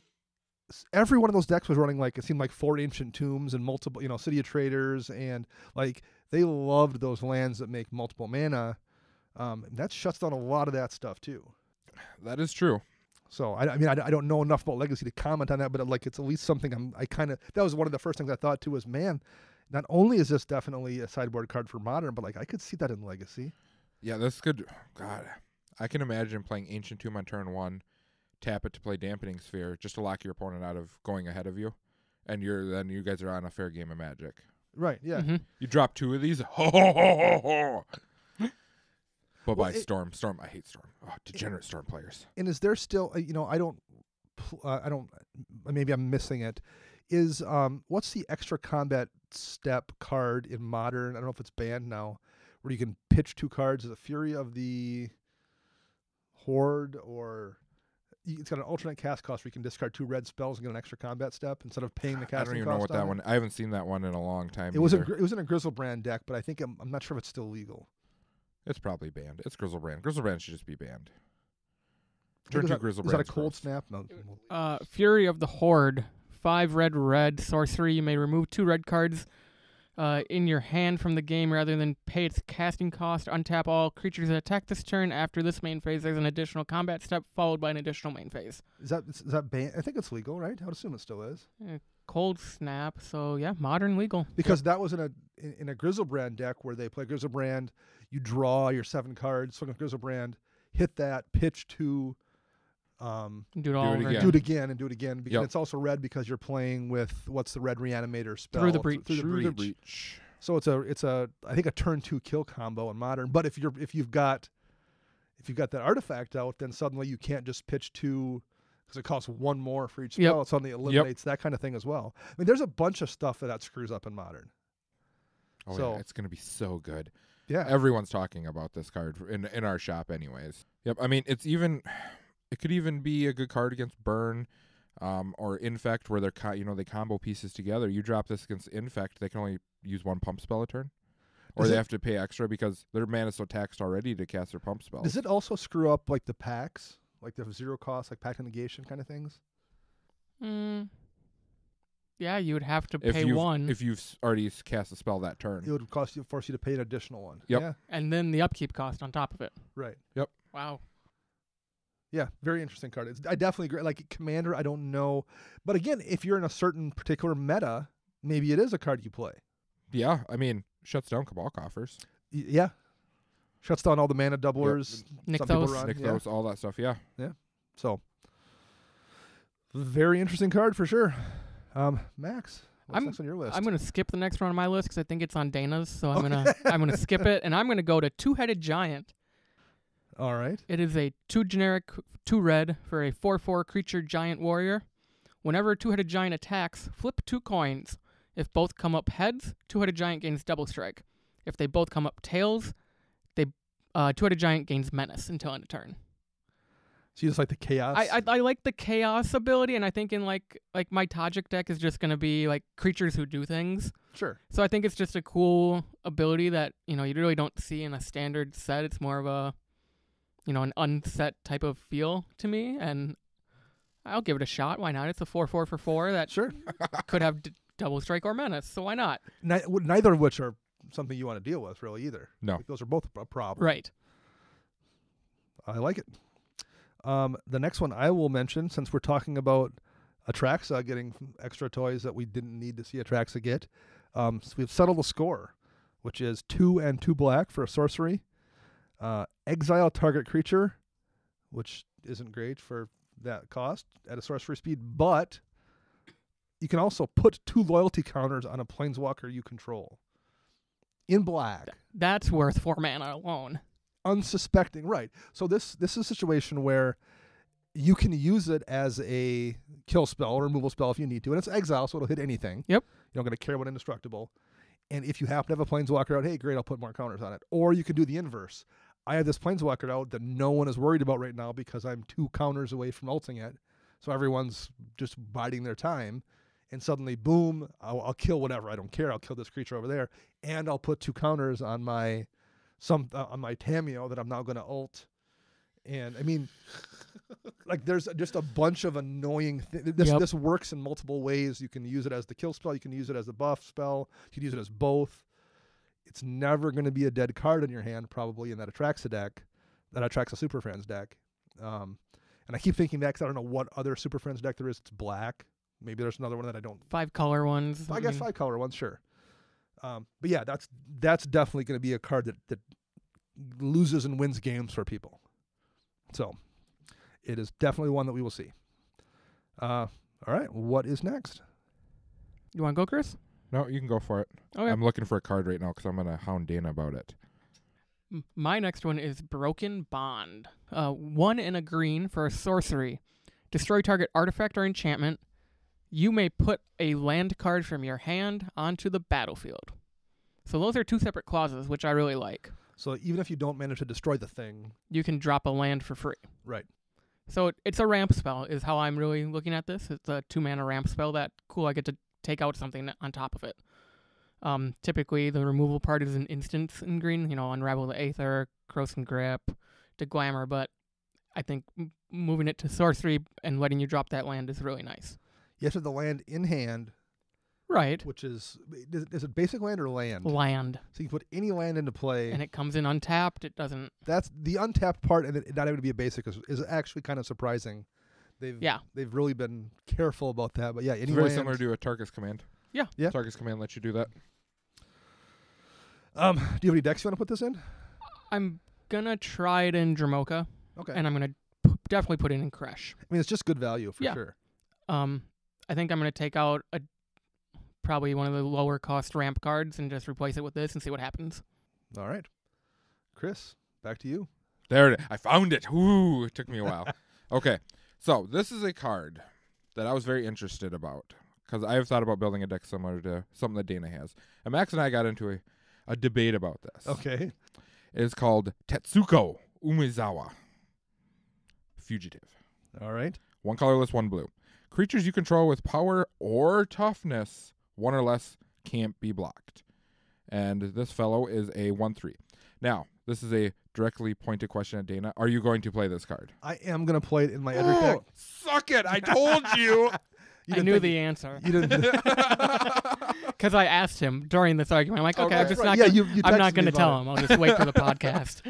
every one of those decks was running, like, it seemed like 4 Ancient Tombs and multiple, City of Traders, and like they loved those lands that make multiple mana. That shuts down a lot of that stuff too. That is true. So I mean, I don't know enough about Legacy to comment on that, but like it's at least something that was one of the first things I thought too was, man, not only is this definitely a sideboard card for Modern, but like I could see that in Legacy. Yeah, this could. God, I can imagine playing Ancient Tomb on turn 1, tap it to play Dampening Sphere, just to lock your opponent out of going ahead of you, and then you guys are on a fair game of Magic. Right. Yeah. Mhm. You drop 2 of these. Ho, ho, ho, ho, ho. Bye-bye, Well, Storm. Storm. I hate Storm. Oh, degenerate Storm players. And is there still? I don't. Maybe I'm missing it. Is what's the extra combat step card in Modern? I don't know if it's banned now, where you can pitch 2 cards as a Fury of the Horde, or it's got an alternate cast cost where you can discard 2 red spells and get an extra combat step instead of paying the casting cost. I don't even know what that on one. I haven't seen that one in a long time. It was either. it was in a Grizzlebrand deck, but I think I'm not sure if it's still legal. It's probably banned. It's Grizzlebrand. Grizzlebrand should just be banned. I think Turn 2 is Grizzlebrand. that a cold snap? No. Fury of the Horde. 5 red sorcery. You may remove 2 red cards in your hand from the game rather than pay its casting cost. Untap all creatures that attack this turn. After this main phase, there's an additional combat step followed by an additional main phase. Is that banned? I think it's legal, right? I would assume it still is. Cold snap. So yeah, Modern legal. Because that was in a Grizzlebrand deck where they play Grizzlebrand, you draw your 7 cards, swing with Grizzlebrand, hit that, pitch 2, Do it all over again. do it again and do it again. Because Yep. it's also red because you're playing with what's the red reanimator spell? Through the Breach. Through the breach. So it's a I think a turn 2 kill combo in Modern. But if you've got that artifact out, then suddenly you can't just pitch 2 because it costs 1 more for each spell. Yep. It suddenly eliminates that kind of thing as well. I mean, there's a bunch of stuff that screws up in Modern. Oh So- yeah, it's gonna be so good. Yeah. Everyone's talking about this card in our shop, anyways. Yep. I mean, it could even be a good card against Burn, or Infect, where they combo pieces together. You drop this against Infect, they can only use 1 pump spell a turn, or Does they it- have to pay extra because their mana is so taxed already to cast their pump spells. Does it also screw up like the packs, like the 0 cost, like pact of negation kind of things? Yeah, you would have to if pay you've, 1, if you've already cast a spell that turn? It would force you to pay an additional one. Yep. Yeah. and then the upkeep cost on top of it. Right. Wow. Yeah. Very interesting card. I definitely agree. Like Commander, I don't know, but again, if you're in a certain particular meta, maybe it is a card you play. Yeah, I mean, shuts down Cabal Coffers, Yeah. Shuts down all the mana doublers. Nixos. Some people run. Nixos, all that stuff. Yeah. So very interesting card for sure. Max, what's next on your list? I'm going to skip the next one on my list because I think it's on Dana's. So I'm gonna skip it, and I'm going to go to Two-Headed Giant. All right. It is a 2 generic, 2 red for a 4/4 creature giant warrior. Whenever a Two-Headed Giant attacks, flip 2 coins. If both come up heads, Two-Headed Giant gains double strike. If they both come up tails, Two-Headed Giant gains menace until end of turn. So you just like the chaos? I like the chaos ability, and I think in like my Tajik deck is just going to be like creatures who do things. Sure. So I think it's just a cool ability that, you really don't see in a standard set. It's more of a, an unset type of feel to me, and I'll give it a shot. Why not? It's a 4/4 for 4 that Sure. could have double strike or menace, so why not? Neither of which are something you want to deal with, really, either. No. Like, those are both a problem. Right. I like it. The next one I will mention, since we're talking about Atraxa getting extra toys that we didn't need to see Atraxa get, so we've settled the score, which is 2 and 2 black for a sorcery. Exile target creature, which isn't great for that cost at a sorcery speed, but you can also put 2 loyalty counters on a planeswalker you control. In black. That's worth 4 mana alone. Unsuspecting, right. So this is a situation where you can use it as a kill spell or removal spell if you need to, and it's exile, so it'll hit anything. Yep. You don't got to care about Indestructible. And if you happen to have a planeswalker out, hey, great, I'll put more counters on it. Or you can do the inverse. I have this planeswalker out that no one is worried about right now because I'm 2 counters away from ulting it, so everyone's just biding their time. And suddenly, boom, I'll kill whatever. I don't care. I'll kill this creature over there, and I'll put 2 counters on my Tameo that I'm now going to ult. And I mean, like, there's just a bunch of annoying things. This works in multiple ways. You can use it as the kill spell. You can use it as the buff spell. You can use it as both. It's never going to be a dead card in your hand, probably, in that Atraxa deck, that Atraxa Super Friends deck. And I keep thinking that because I don't know what other Super Friends deck there is. It's black. Maybe there's another one that I don't. 5 color ones. I guess 5 color ones, sure. But yeah, that's definitely going to be a card that loses and wins games for people. So it is definitely one that we will see. All right, what is next? You want to go, Chris? No, you can go for it. Okay. I'm looking for a card right now because I'm going to hound Dana about it. My next one is Broken Bond. 1 and a green for a sorcery. Destroy target artifact or enchantment. You may put a land card from your hand onto the battlefield. So those are 2 separate clauses, which I really like. So even if you don't manage to destroy the thing, You can drop a land for free. right? So it's a ramp spell is how I'm really looking at this. It's a 2-mana ramp spell that, cool, I get to take out something on top of it. Typically, the removal part is an instance in green, Unravel the Aether, Corrosive Grip, to Glamour, but I think moving it to sorcery and letting you drop that land is really nice. You have to have the land in hand, Right. which is it basic land or land? Land. So you can put any land into play. And it comes in untapped. It doesn't... That's the untapped part, and it not having to be a basic is actually kind of surprising. They've really been careful about that. But yeah, any It's very land, similar to a Tarkus command. Yeah. Tarkus command lets you do that. Do you have any decks you want to put this in? I'm going to try it in Dramoka, Okay. and I'm going to definitely put it in Kresh. I mean, it's just good value for Yeah. sure. I think I'm going to take out probably one of the lower cost ramp cards and just replace it with this and see what happens. All right, Chris, back to you. There it is. I found it. Ooh, it took me a while. Okay, so this is a card that I was very interested about because I have thought about building a deck similar to something that Dana has. And Max and I got into a debate about this. Okay. It is called Tetsuko Umezawa. Fugitive. All right. 1 colorless, 1 blue. Creatures you control with power or toughness, 1 or less, can't be blocked. And this fellow is a 1/3. Now, this is a directly pointed question at Dana. Are you going to play this card? I am going to play it in my Edric deck. Suck it! I told you! I knew the answer. You didn't. Because I asked him during this argument. I'm like, okay, Okay. I'm just Right. not Yeah, gonna, you I'm texted not going me to tell about him. I'll just wait for the podcast.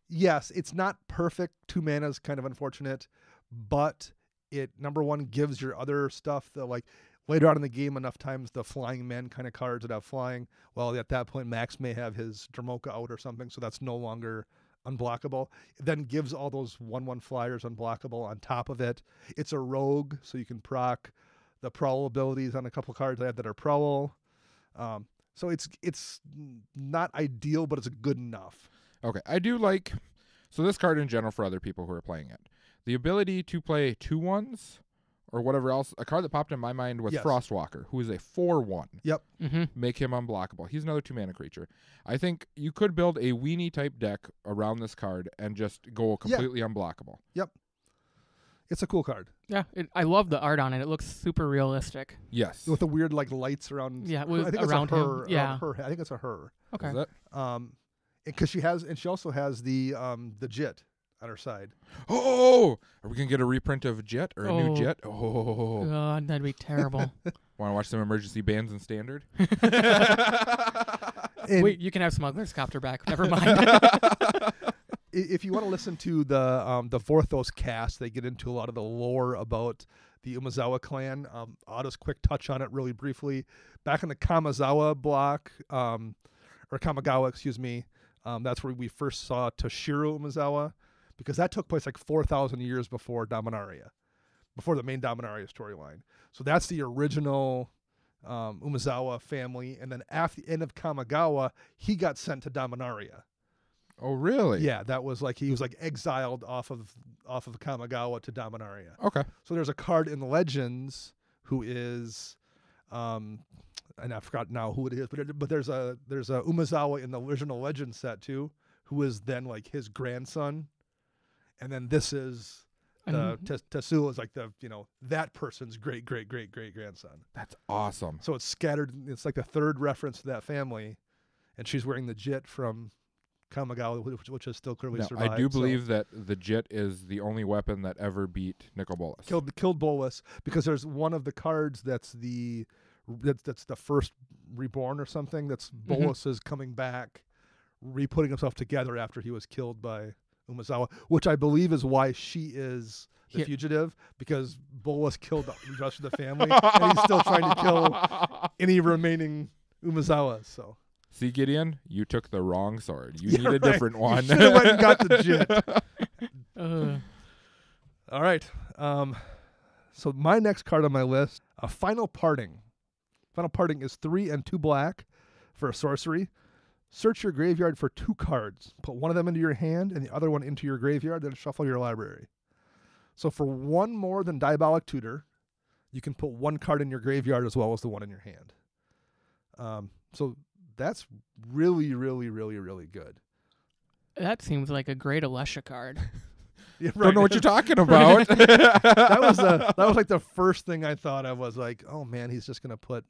Yes, it's not perfect. 2 mana is kind of unfortunate, but it, number one, gives your other stuff that, like, later on in the game, enough times the flying men kind of cards that have flying. Well, at that point, Max may have his Dramoka out or something, so that's no longer unblockable. It then gives all those 1/1 flyers unblockable on top of it. It's a rogue, so you can proc the prowl abilities on a couple cards I have that are prowl. So it's not ideal, but it's good enough. Okay, I do like... So this card in general for other people who are playing it. The ability to play 2/1s or whatever else. A card that popped in my mind was Yes. Frostwalker, who is a 4/1. Yep. Mm-hmm. Make him unblockable. He's another 2-mana creature. I think you could build a weenie type deck around this card and just go completely unblockable. It's a cool card Yeah, I love the art on it. It looks super realistic. Yes. with the weird like lights around. Yeah, I with, think around it's a her. him. Yeah. around her. I think it's a her. Okay. Is that? Because she also has the Jit on her side. Oh! Are we going to get a reprint of Jet or a new Oh. Jet? Oh. God, that'd be terrible. Want to watch some emergency bands in Standard? And Wait, you can have Smuggler's Copter back. Never mind. if you want to listen to the Vorthos cast, they get into a lot of the lore about the Umezawa clan. I'll just quick touch on it really briefly. Back in the Kamizawa block, or Kamigawa, excuse me, that's where we first saw Toshiro Umezawa, because that took place like 4,000 years before Dominaria, before the main Dominaria storyline. So that's the original Umezawa family, and then after the end of Kamigawa, he got sent to Dominaria. Oh, really? Yeah, that was like he was like exiled off of Kamigawa to Dominaria. Okay. So there's a card in Legends who is, and I forgot now who it is, but there's a Umezawa in the original Legends set too, who is then like his grandson, and then this is the Tetsuo is like that person's great grandson. That's awesome. So it's scattered. It's like the third reference to that family, and she's wearing the Jit from Kamigawa, which is still clearly Now, survived. I do believe that the Jit is the only weapon that ever beat Nicol Bolas. killed Bolas, because there's one of the cards that's the first reborn or something. That's Bolas is coming back, re-putting himself together after he was killed by Umezawa, which I believe is why she is the fugitive, because Bolas killed the rest of the family, and he's still trying to kill any remaining Umezawas. So. See, Gideon, you took the wrong sword. You need a different one. You should have went and got the Jit. All right. So my next card on my list, a Final Parting. Final Parting is 3 and 2 black for a sorcery. Search your graveyard for 2 cards. Put one of them into your hand and the other one into your graveyard, then shuffle your library. So for 1 more than Diabolic Tutor, you can put 1 card in your graveyard as well as the one in your hand. So that's really, really, really, really good. That seems like a great Alesha card. Yeah, right. Don't know what you're talking about. that was like the first thing I thought of was like, oh man, he's just gonna put.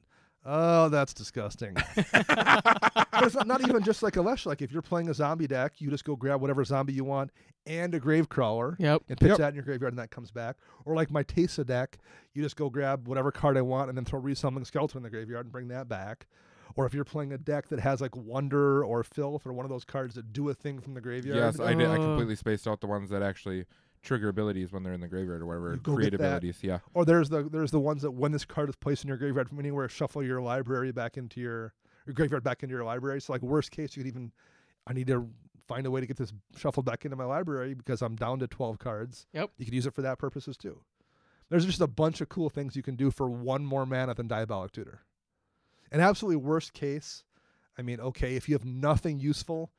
Oh, that's disgusting. But it's not even just like Alesha. Like if you're playing a zombie deck, you just go grab whatever zombie you want and a Gravecrawler. Yep. And pitch that in your graveyard, and that comes back. Or like my Tesa deck, you just go grab whatever card I want and then throw Resummoning Skeleton in the graveyard and bring that back. Or if you're playing a deck that has like Wonder or Filth or one of those cards that do a thing from the graveyard. Yes, I did. I completely spaced out the ones that actually trigger abilities when they're in the graveyard or whatever. Create abilities, yeah. Or there's the ones that when this card is placed in your graveyard from anywhere, shuffle your library back into your graveyard back into your library. So like worst case, you could even, I need to find a way to get this shuffled back into my library because I'm down to 12 cards. Yep. You could use it for that purposes too. There's just a bunch of cool things you can do for 1 more mana than Diabolic Tutor. And absolutely worst case, I mean, okay, if you have nothing useful,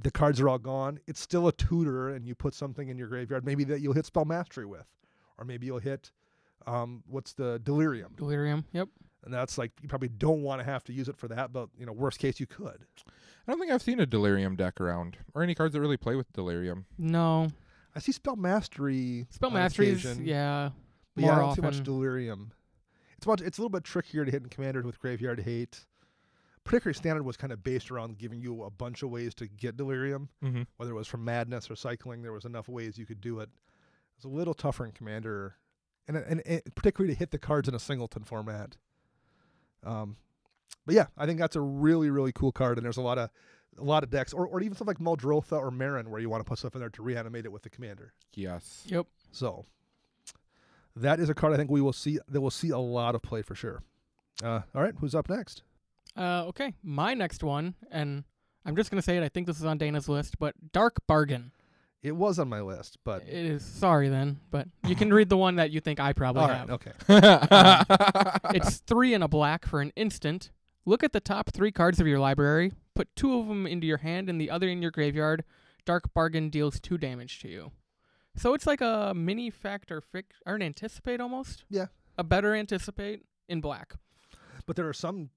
the cards are all gone. It's still a tutor, and you put something in your graveyard, maybe that you'll hit Spell Mastery with, or maybe you'll hit, what's the Delirium? Delirium, yep. And that's like, you probably don't want to have to use it for that, but, worst case, you could. I don't think I've seen a Delirium deck around, or any cards that really play with Delirium. No. I see Spell Mastery. Spell Mastery is, yeah, but more yeah, I don't often. see much Delirium. It's a little bit trickier to hit in Commander with Graveyard Hate. Particularly Standard was kind of based around giving you a bunch of ways to get Delirium, whether it was from Madness or Cycling. There was enough ways you could do it. It's a little tougher in Commander, and particularly to hit the cards in a singleton format. But yeah, I think that's a really, really cool card, and there's a lot of decks, or even stuff like Muldrotha or Marin, where you want to put stuff in there to reanimate it with the Commander. Yes. Yep. So that is a card I think we'll see a lot of play for sure. All right, who's up next? Okay, my next one, and I'm just going to say it, I think this is on Dana's list, but Dark Bargain. It was on my list, but... It is, sorry then, but you can read the one that you think I probably all have. right, okay. It's 3 and a black for an instant. Look at the top 3 cards of your library, put 2 of them into your hand and the other in your graveyard. Dark Bargain deals 2 damage to you. So it's like a mini fact or an anticipate almost? Yeah. A better anticipate in black. But there are some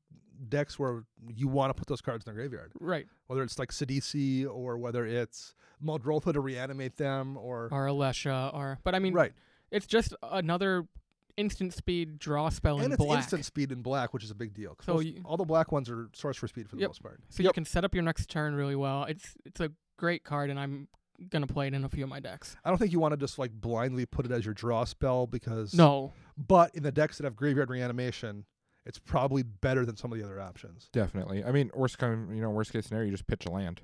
decks where you want to put those cards in the graveyard. Right. Whether it's like Sidisi or whether it's Muldrotha to reanimate them or Alesha but I mean, right. It's just another instant speed draw spell and in it's black. instant speed in black, which is a big deal. So all the black ones are sorcerer speed for the most part. So you can set up your next turn really well. It's a great card, and I'm gonna play it in a few of my decks. I don't think you want to just like blindly put it as your draw spell because no. But in the decks that have graveyard reanimation, it's probably better than some of the other options. Definitely. I mean, worst case scenario, you just pitch a land.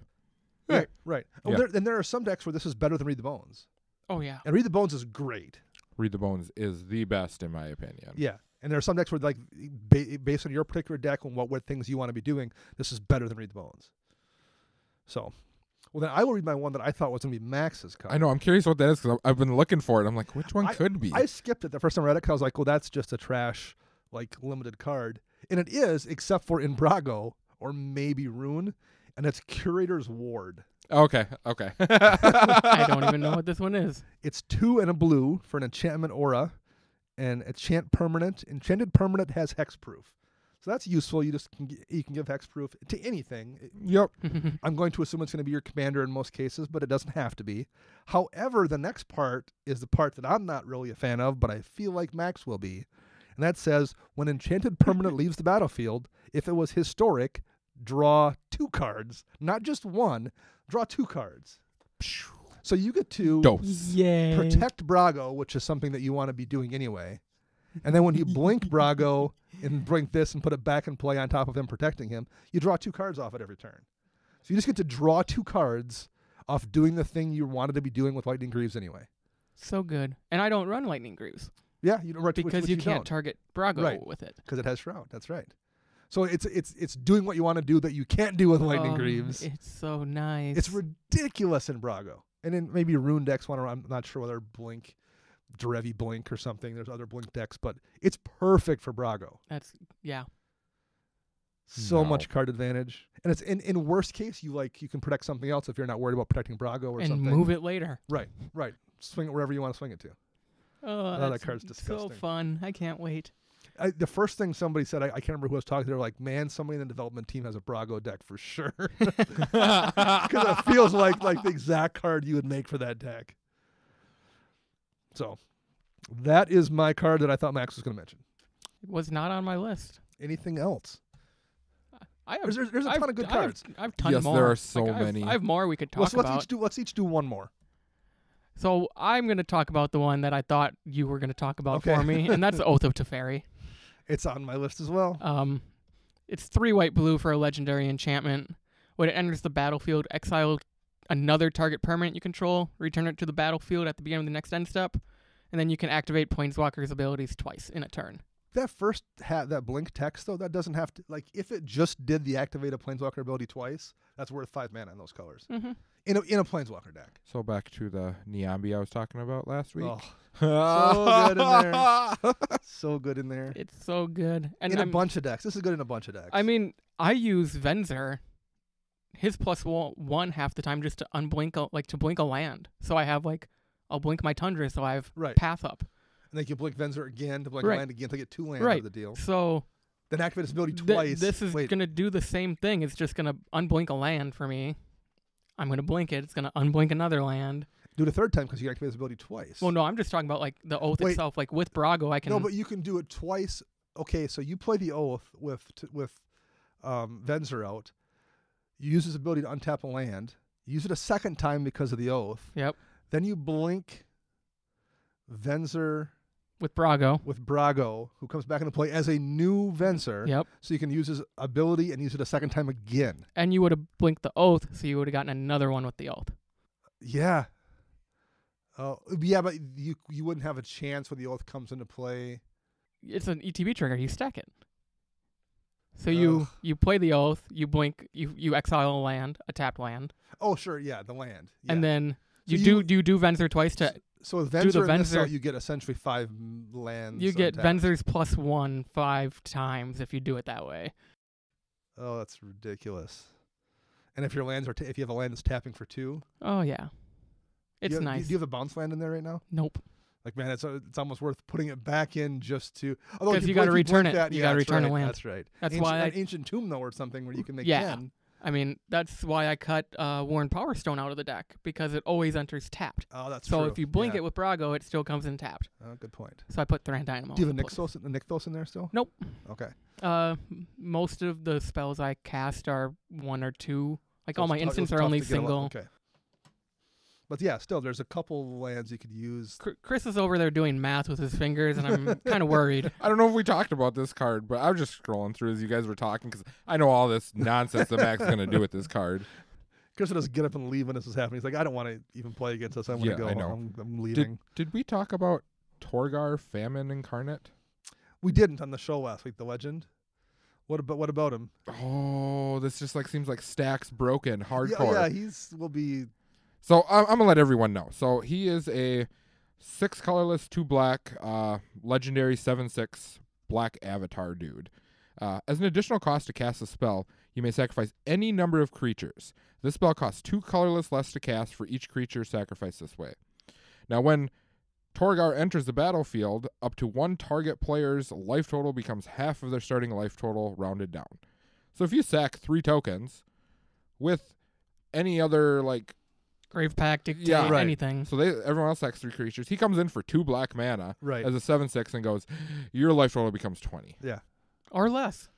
Right, right. Yeah. And there are some decks where this is better than Read the Bones. Oh yeah. And Read the Bones is great. Read the Bones is the best in my opinion. Yeah. And there are some decks where, like, based on your particular deck and what things you want to be doing, this is better than Read the Bones. So, well, then I will read my one that I thought was going to be Max's card. I know. I'm curious what that is because I've been looking for it. I'm like, which one could be? I skipped it the first time I read it because I was like, well, that's just a trash, like, limited card. And it is, except for Imbrago or maybe Rune, and it's Curator's Ward. Okay. I don't even know what this one is. It's 2 and a blue for an enchantment aura, and Enchanted Permanent. Enchanted Permanent has hexproof. So that's useful. You can give hexproof to anything. Yep. I'm going to assume it's going to be your commander in most cases, but it doesn't have to be. However, the next part is the part that I'm not really a fan of, but I feel like Max will be. And that says, when Enchanted Permanent leaves the battlefield, if it was historic, draw 2 cards. Not just 1, draw 2 cards. So you get to protect Brago, which is something that you want to be doing anyway. And then when you blink Brago and blink this and put it back in play on top of him protecting him, you draw 2 cards off at every turn. So you just get to draw 2 cards off doing the thing you wanted to be doing with Lightning Greaves anyway. So good. And I don't run Lightning Greaves. Yeah, you don't, because which you you can't don't. target Brago with it. Because it has Shroud. That's right. So it's doing what you want to do that you can't do with Lightning Greaves. It's so nice. It's ridiculous in Brago. And then maybe Rune decks I'm not sure whether Blink Derevi Blink or something. There's other Blink decks, but it's perfect for Brago. Yeah. So No. much card advantage, and it's in worst case you can protect something else if you're not worried about protecting Brago or And something. move it later. Right. Swing it wherever you want to swing it to. Oh, that that's card's so disgusting. fun. I can't wait. The first thing somebody said, I can't remember who I was talking to, they were like, man, somebody in the development team has a Brago deck for sure. Because it feels like the exact card you would make for that deck. So that is my card that I thought Max was going to mention. It was not on my list. Anything else? I have, There's a ton of good cards. I have tons Yes, more. there are so I have- many. I have more we could talk Well, about. let's each do one more. So I'm going to talk about the one that I thought you were going to talk about Okay. for me, and that's Oath of Teferi. It's on my list as well. It's 3 white blue for a legendary enchantment. When it enters the battlefield, exile another target permanent you control, return it to the battlefield at the beginning of the next end step, and then you can activate Planeswalker's abilities twice in a turn. That first that blink text though, that doesn't have to if it just did the activate a Planeswalker ability twice, that's worth 5 mana in those colors. Mm-hmm. In a Planeswalker deck. So back to the Niambi I was talking about last week. Oh, so good in there. So good in there. It's so good. And In a bunch of decks. This is good in a bunch of decks. I mean, I use Venzer, his +1 half the time just to unblink to blink a land. So I have I'll blink my Tundra, so I have Right. path up. and then you blink Venzer again to blink Right. land again to get 2 lands Right. out of the deal. So Then activate its ability twice. this is Wait, going to do the same thing. It's just going to unblink a land for me. I'm going to blink it. It's going to unblink another land. do it a third time because you can activate its ability twice. Well, no, I'm just talking about the Oath Wait. itself. With Brago, I can. No, but you can do it twice. Okay, so you play the Oath with Venzer out. You use his ability to untap a land. You use it a second time because of the Oath. Yep. Then you blink Venzer With Brago. with Brago, who comes back into play as a new Venzer. Yep. So you can use his ability and use it a second time again. And you would have blinked the Oath, so you would have gotten another one with the Oath. Yeah. Oh, yeah, but you wouldn't have a chance when the Oath comes into play. It's an ETB trigger. You stack it. So Ugh. you play the Oath, you blink, you exile a land, a tapped land, Oh, sure, yeah, the land. Yeah. and then So you do Venzer twice to So with do Venzer the and this Venzer- out, you get essentially 5 lands. you get untapped. Venzer's +1 5 times if you do it that way. Oh, that's ridiculous. And if your lands are if you have a land that's tapping for 2, Oh yeah, it's nice. Do you have a bounce land in there right now? Nope. Like, man, it's almost worth putting it back in just to. Although 'Cause you gotta blink return it. that, You yeah, gotta that's return a right, land. That's right. That's Ancient, why I- an ancient tomb though, or something where you can make Yeah. 10. I mean, that's why I cut Warren Power Stone out of the deck, because it always enters tapped. Oh, that's So true. if you blink Yeah. it with Brago, it still comes in tapped. Oh, good point. So I put Thran Dynamo. Do you have a in place. Nykthos in there still? Nope. Okay. Most of the spells I cast are 1 or 2. All my It was instants tough are only to get a lot- single. Okay. But yeah, still, there's a couple lands you could use. Chris is over there doing math with his fingers, and I'm kind of worried. I don't know if we talked about this card, but I was just scrolling through as you guys were talking because I know all this nonsense that Max is going to do with this card. Chris would just get up and leave when this is happening. He's like, I don't want to even play against us. I'm going Yeah, to go. I know. I'm leaving. Did we talk about Torigar, Famine Incarnate? We didn't on the show last week, the legend. What about him? Oh, this just seems like stacks broken, hardcore. Yeah, will be. So I'm gonna let everyone know. So he is a 6 colorless, 2 black, legendary 7/6 black avatar dude. As an additional cost to cast a spell, you may sacrifice any number of creatures. This spell costs 2 colorless less to cast for each creature sacrificed this way. Now, when Torigar enters the battlefield, up to 1 target player's life total becomes half of their starting life total rounded down. So if you sack 3 tokens with any other Grave Pact, Dictate, Yeah, right. anything. so everyone else sacks 3 creatures. He comes in for 2 black mana Right. as a 7/6 and goes, your life total becomes 20. Yeah. Or less.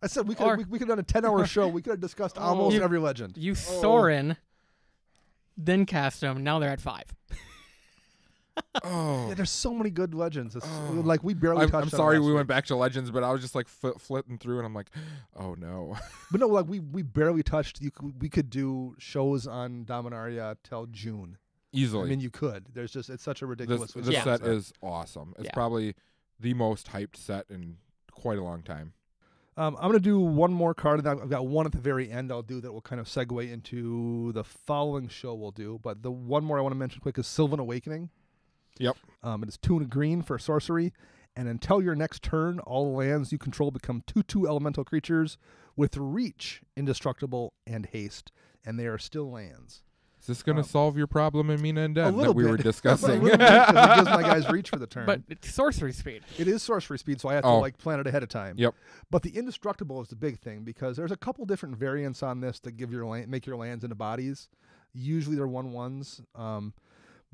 I said we Or- could have done a 10-hour show. We could have discussed almost You- every legend. You Sorin, then cast them. Now they're at 5. Oh. Yeah, there's so many good legends. It's Oh. we barely touched. I'm on it sorry last we week. went back to Legends, but I was just flitting through and I'm like, oh no. But no, we barely touched. We could do shows on Dominaria till June. Easily. I mean, you could. There's just it's such a ridiculous. this Yeah. set is awesome. It's Yeah. probably the most hyped set in quite a long time. I'm gonna do one more card, and I've got one at the very end. I'll do that will kind of segue into the following show we'll do. But the one more I want to mention quick is Silvan Awakening. Yep. It is 2 and a green for a sorcery. And until your next turn, all lands you control become 2/2 elemental creatures with reach, indestructible, and haste. And they are still lands. Is this going to solve your problem in Mina and Den that little we were bit. discussing? A little bit, 'cause it gives my guys reach for the turn. But it's sorcery speed. It is sorcery speed, so I have to plan it ahead of time. Yep. But the indestructible is the big thing because there's a couple different variants on this that give make your lands into bodies. Usually they're 1/1s.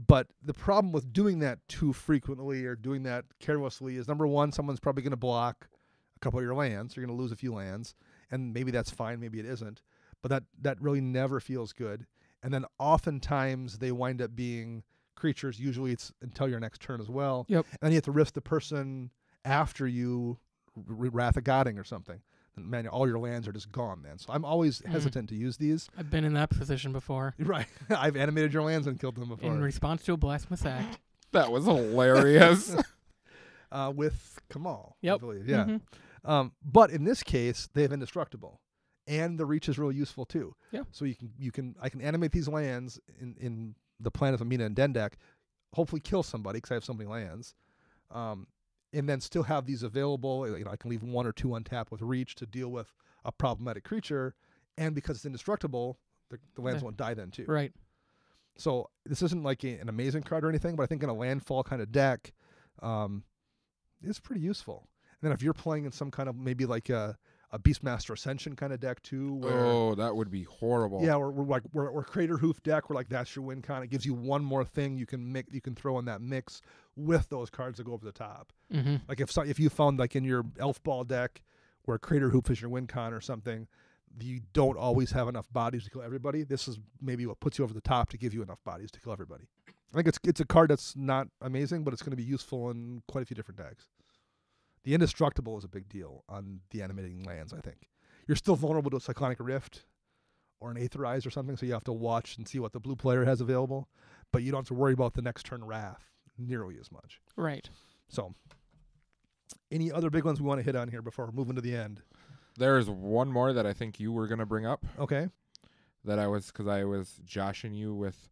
But the problem with doing that too frequently or doing that carelessly is, number one, someone's probably going to block a couple of your lands. You're going to lose a few lands, and maybe that's fine, maybe it isn't. But that really never feels good. And then oftentimes they wind up being creatures. Usually it's until your next turn as well. Yep. And then you have to risk the person after you Wrath of Godding or something. And man, all your lands are just gone then. So I'm always hesitant to use these. I've been in that position before. Right. I've animated your lands and killed them before. In response to a blasphemous act. That was hilarious. With Cabal, Yep. I believe. Yeah. Mm-hmm. But in this case, they have indestructible. And the reach is really useful too. Yeah. So I can animate these lands in the Planet of Mina and Den deck, hopefully kill somebody because I have so many lands, and then still have these available. I can leave 1 or 2 untapped with reach to deal with a problematic creature, and because it's indestructible, the lands won't die then too. Right. So this isn't like an amazing card or anything, but I think in a landfall kind of deck, it's pretty useful. And then if you're playing in some kind of maybe like a Beastmaster Ascension kind of deck too, where that would be horrible. yeah, we're Crater Hoof deck, where like that's your win con. It gives you one more thing you can throw in that mix with those cards that go over the top. Mm-hmm. Like if you found like in your Elf Ball deck where Crater Hoof is your win con or something, you don't always have enough bodies to kill everybody. This is maybe what puts you over the top to give you enough bodies to kill everybody. I think it's a card that's not amazing, but it's going to be useful in quite a few different decks. The indestructible is a big deal on the animating lands, I think. You're still vulnerable to a Cyclonic Rift or an Aetherize or something, so you have to watch and see what the blue player has available, but you don't have to worry about the next turn Wrath nearly as much. Right. So, any other big ones we want to hit on here before we're moving to the end? There is one more that I think you were going to bring up. Okay. Because I was joshing you with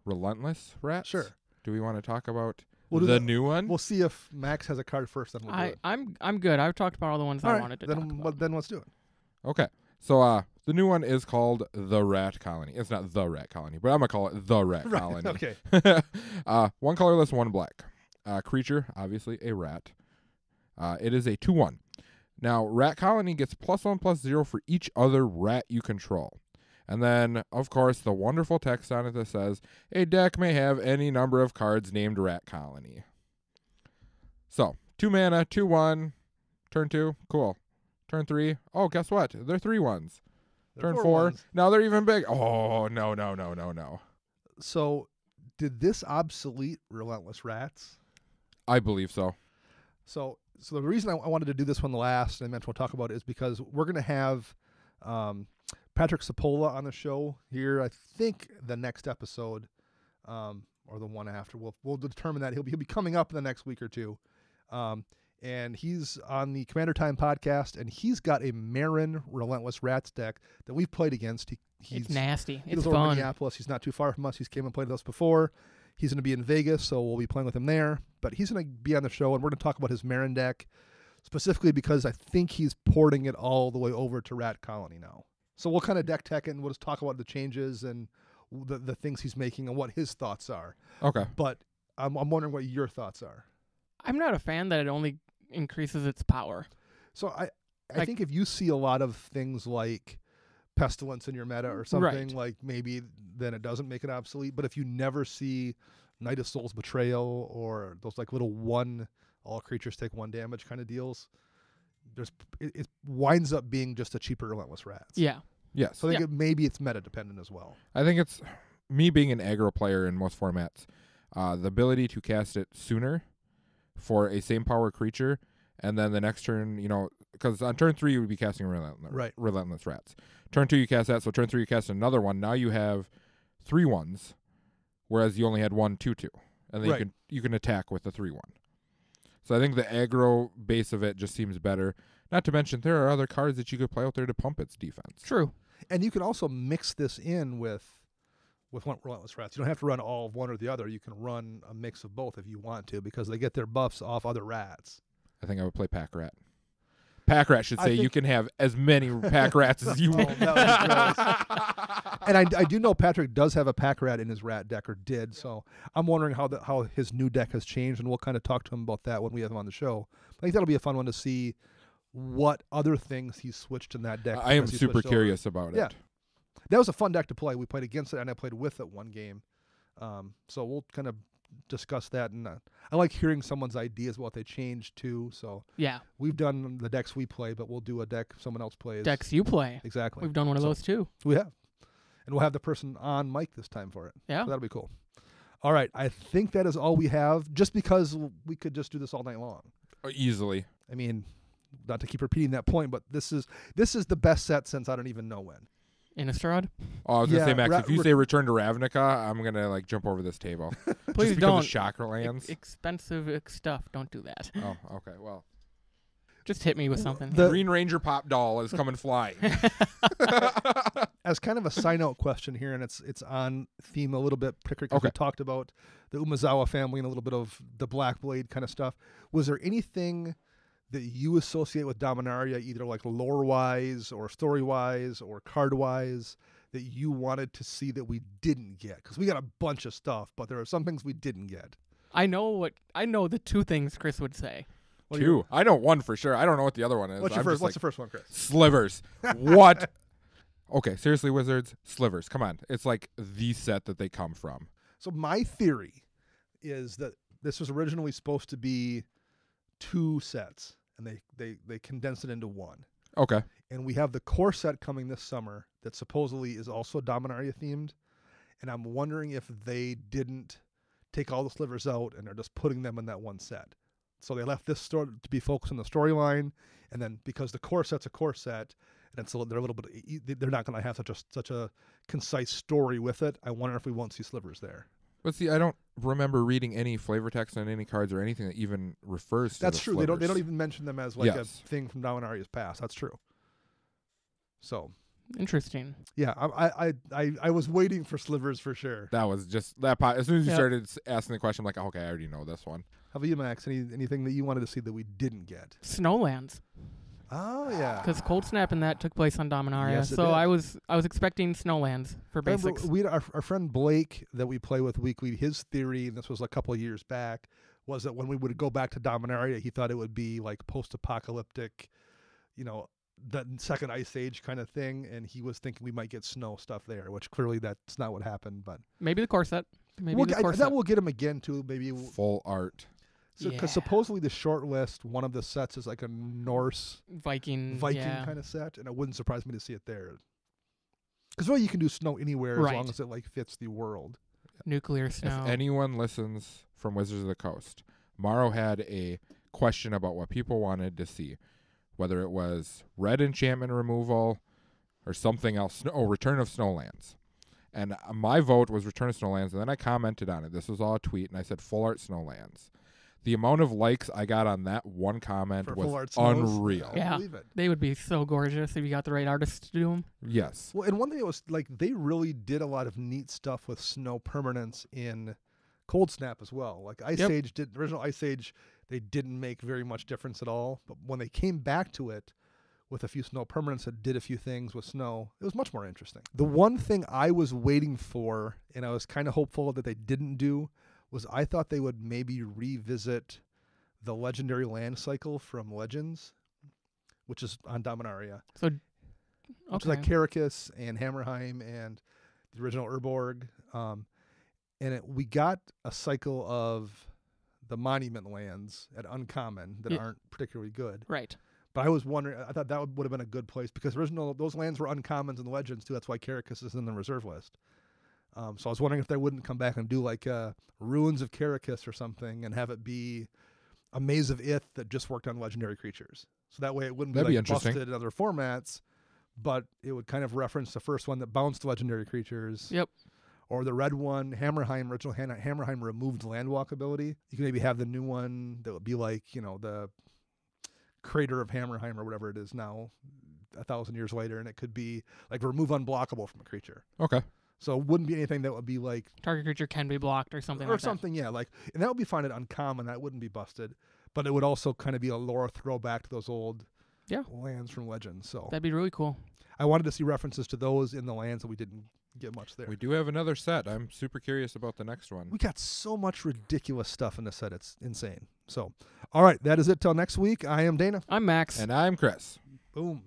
Relentless Rats. Sure. Do we want to talk about We'll do the that. new one? We'll see if Max has a card first, then we'll do it. I'm good. I've talked about all the ones All I right, wanted to talk about. Then let's do it. Okay. So the new one is called The Rat Colony. It's not The Rat Colony, but I'm going to call it The Rat Colony. Okay. 1 colorless, 1 black. Creature, obviously a rat. It is a 2/1. Now, Rat Colony gets +1/+0 for each other rat you control. And then, of course, the wonderful text on it that says, a deck may have any number of cards named Rat Colony. So, 2 mana, 2/1, turn 2, cool. Turn 3, oh, guess what? They're 3/1s. Turn 4, now they're even big. Oh, no. So, did this obsolete Relentless Rats? I believe so. So the reason I wanted to do this one last, and I meant we'll talk about it, is because we're going to have Patrick Sapola on the show here. I think the next episode, or the one after, we'll determine that. He'll be coming up in the next week or two, and he's on the Commander Time podcast, and he's got a Marin Relentless Rats deck that we've played against. It's nasty. He It's lives over in fun. Minneapolis. He's not too far from us. He's came and played with us before. He's going to be in Vegas, so we'll be playing with him there. But he's going to be on the show, and we're going to talk about his Marin deck, specifically because I think he's porting it all the way over to Rat Colony now. So we'll kind of deck tech it, and we'll just talk about the changes and the things he's making and what his thoughts are. Okay. But I'm wondering what your thoughts are. I'm not a fan that it only increases its power. So I think if you see a lot of things like Pestilence in your meta or something, Right. like maybe then it doesn't make it obsolete. But if you never see Knight of Souls Betrayal or those like little all creatures take 1 damage kind of deals, it winds up being just a cheaper Relentless Rats. Yeah. Yes. So I think maybe it's meta dependent as well. I think it's me being an aggro player in most formats. The ability to cast it sooner for a same power creature, and then the next turn, because on turn 3 you would be casting Relentless Rats. Turn 2 you cast that, so turn 3 you cast another one. Now you have 3/1s, whereas you only had 1 2/2, and then you can attack with the 3/1. So I think the aggro base of it just seems better. Not to mention there are other cards that you could play out there to pump its defense. True. And you can also mix this in with with Relentless Rats. You don't have to run all of one or the other. You can run a mix of both if you want to, because they get their buffs off other rats. I think I would play Pack Rat. Pack Rat should say you think- can have as many Pack Rats as you want. That would be gross. And I do know Patrick does have a Pack Rat in his rat deck, or did. So I'm wondering how his new deck has changed, and we'll kind of talk to him about that when we have him on the show. I think that'll be a fun one to see what other things he's switched in that deck. I am as he super switched over. curious about it. Yeah. That was a fun deck to play. We played against it, and I played with it one game. So we'll kind of discuss that. And I like hearing someone's ideas about what they changed too. So Yeah. we've done the decks we play, but we'll do a deck someone else plays. Decks you play. Exactly. We've done one of So- those too. We have. And we'll have the person on mic this time for it. Yeah. So that'll be cool. All right. I think that is all we have, just because we could just do this all night long. Easily. I mean, not to keep repeating that point, but this is the best set since I don't even know when. Innistrad? Oh, I was gonna say, Yeah, Max, if you say Return to Ravnica, I'm gonna like jump over this table. Please Just because don't. of chakra lands. Expensive stuff. Don't do that. Oh, okay. Well, Just hit me with something. The- Green Ranger Pop Doll is coming flying. As kind of a side note question here, and it's on theme a little bit, particularly because we Okay. talked about the Umezawa family and a little bit of the Black Blade kind of stuff. Was there anything that you associate with Dominaria, either like lore-wise or story-wise or card-wise, that you wanted to see that we didn't get? Because we got a bunch of stuff, but there are some things we didn't get. I know the two things Chris would say. What are your- Two. I know one for sure. I don't know what the other one is. What's your I'm first? just What's like, the first one, Chris? Slivers. What? Okay, seriously, Wizards. Slivers. Come on. It's like the set that they come from. So my theory is that this was originally supposed to be 2 sets, and they condensed it into one. Okay. And we have the core set coming this summer that supposedly is also Dominaria themed. And I'm wondering if they didn't take all the slivers out and are just putting them in that one set. So they left this story to be focused on the storyline, and then because the core set's a core set, and they're a little bit, they're not going to have such a concise story with it. I wonder if we won't see slivers there. But see, I don't remember reading any flavor text on any cards or anything that even refers to That's the true. They don't slivers. even mention them as like a Yes. thing from Dominaria's past. That's true. So Interesting. yeah, I was waiting for slivers for sure. That was just that part. As soon as you Yep. started asking the question, I'm like, okay, I already know this one. How about you, Max? Anything that you wanted to see that we didn't get? Snowlands. Oh yeah, Because Cold Snap and that took place on Dominaria. Yes, it so did. I was expecting Snowlands for remember basics. we our friend Blake that we play with weekly. His theory, and this was a couple of years back, was that when we would go back to Dominaria, he thought it would be like post-apocalyptic, the second ice age kind of thing, and he was thinking we might get snow stuff there, which clearly that's not what happened. But Maybe the core set. Maybe we'll the get, core that set. will get him again too. Maybe Full art. because Yeah. supposedly the short list, one of the sets is like a Norse Viking. Viking yeah. kind of set, and it wouldn't surprise me to see it there. Because really, you can do snow anywhere as Right. long as it like fits the world. Nuclear snow. If anyone listens from Wizards of the Coast, Morrow had a question about what people wanted to see, whether it was red enchantment removal or something else. Return of Snowlands. And my vote was Return of Snowlands, and then I commented on it. This was all a tweet, and I said full art Snowlands. The amount of likes I got on that one comment For full was art snows, unreal. I Yeah. believe it. They would be so gorgeous if you got the right artist to do them. Yes. Well, and one thing that was like they really did a lot of neat stuff with snow permanence in Cold Snap as well. Like Ice Yep. Age did, original Ice Age, they didn't make very much difference at all. But when they came back to it with a few snow permanents that did a few things with snow, it was much more interesting. The one thing I was waiting for, and I was kind of hopeful that they didn't do, was I thought they would maybe revisit the legendary land cycle from Legends, which is on Dominaria. So, Which is okay. like Caracas and Hammerheim and the original Urborg. And we got a cycle of the monument lands at Uncommon that Yeah. aren't particularly good. Right. But I was wondering, I thought that would have been a good place because those lands were Uncommons in the Legends too. That's why Caracas is in the reserve list. So I was wondering if they wouldn't come back and do like Ruins of Caracas or something and have it be a Maze of Ith that just worked on legendary creatures. So that way it wouldn't That'd be be like interesting. busted in other formats, but it would kind of reference the first one that bounced legendary creatures. Yep. Or the red one, Hammerheim, original Hammerheim removed landwalk ability. You can maybe have the new one that would be like, the Crater of Hammerheim or whatever it is now, 1,000 years later, and it could be like remove unblockable from a creature. Okay. So it wouldn't be anything that would be like Target creature can be blocked or something or like something, yeah, like, and that would be fine at uncommon. That wouldn't be busted, but it would also kind of be a lore throwback to those old lands from Legends. So that. That'd be really cool. I wanted to see references to those in the lands, and we didn't get much there. We do have another set. I'm super curious about the next one. We got so much ridiculous stuff in this set. It's insane. So, all right, that is it till next week. I am Dana. I'm Max. And I'm Chris. Boom.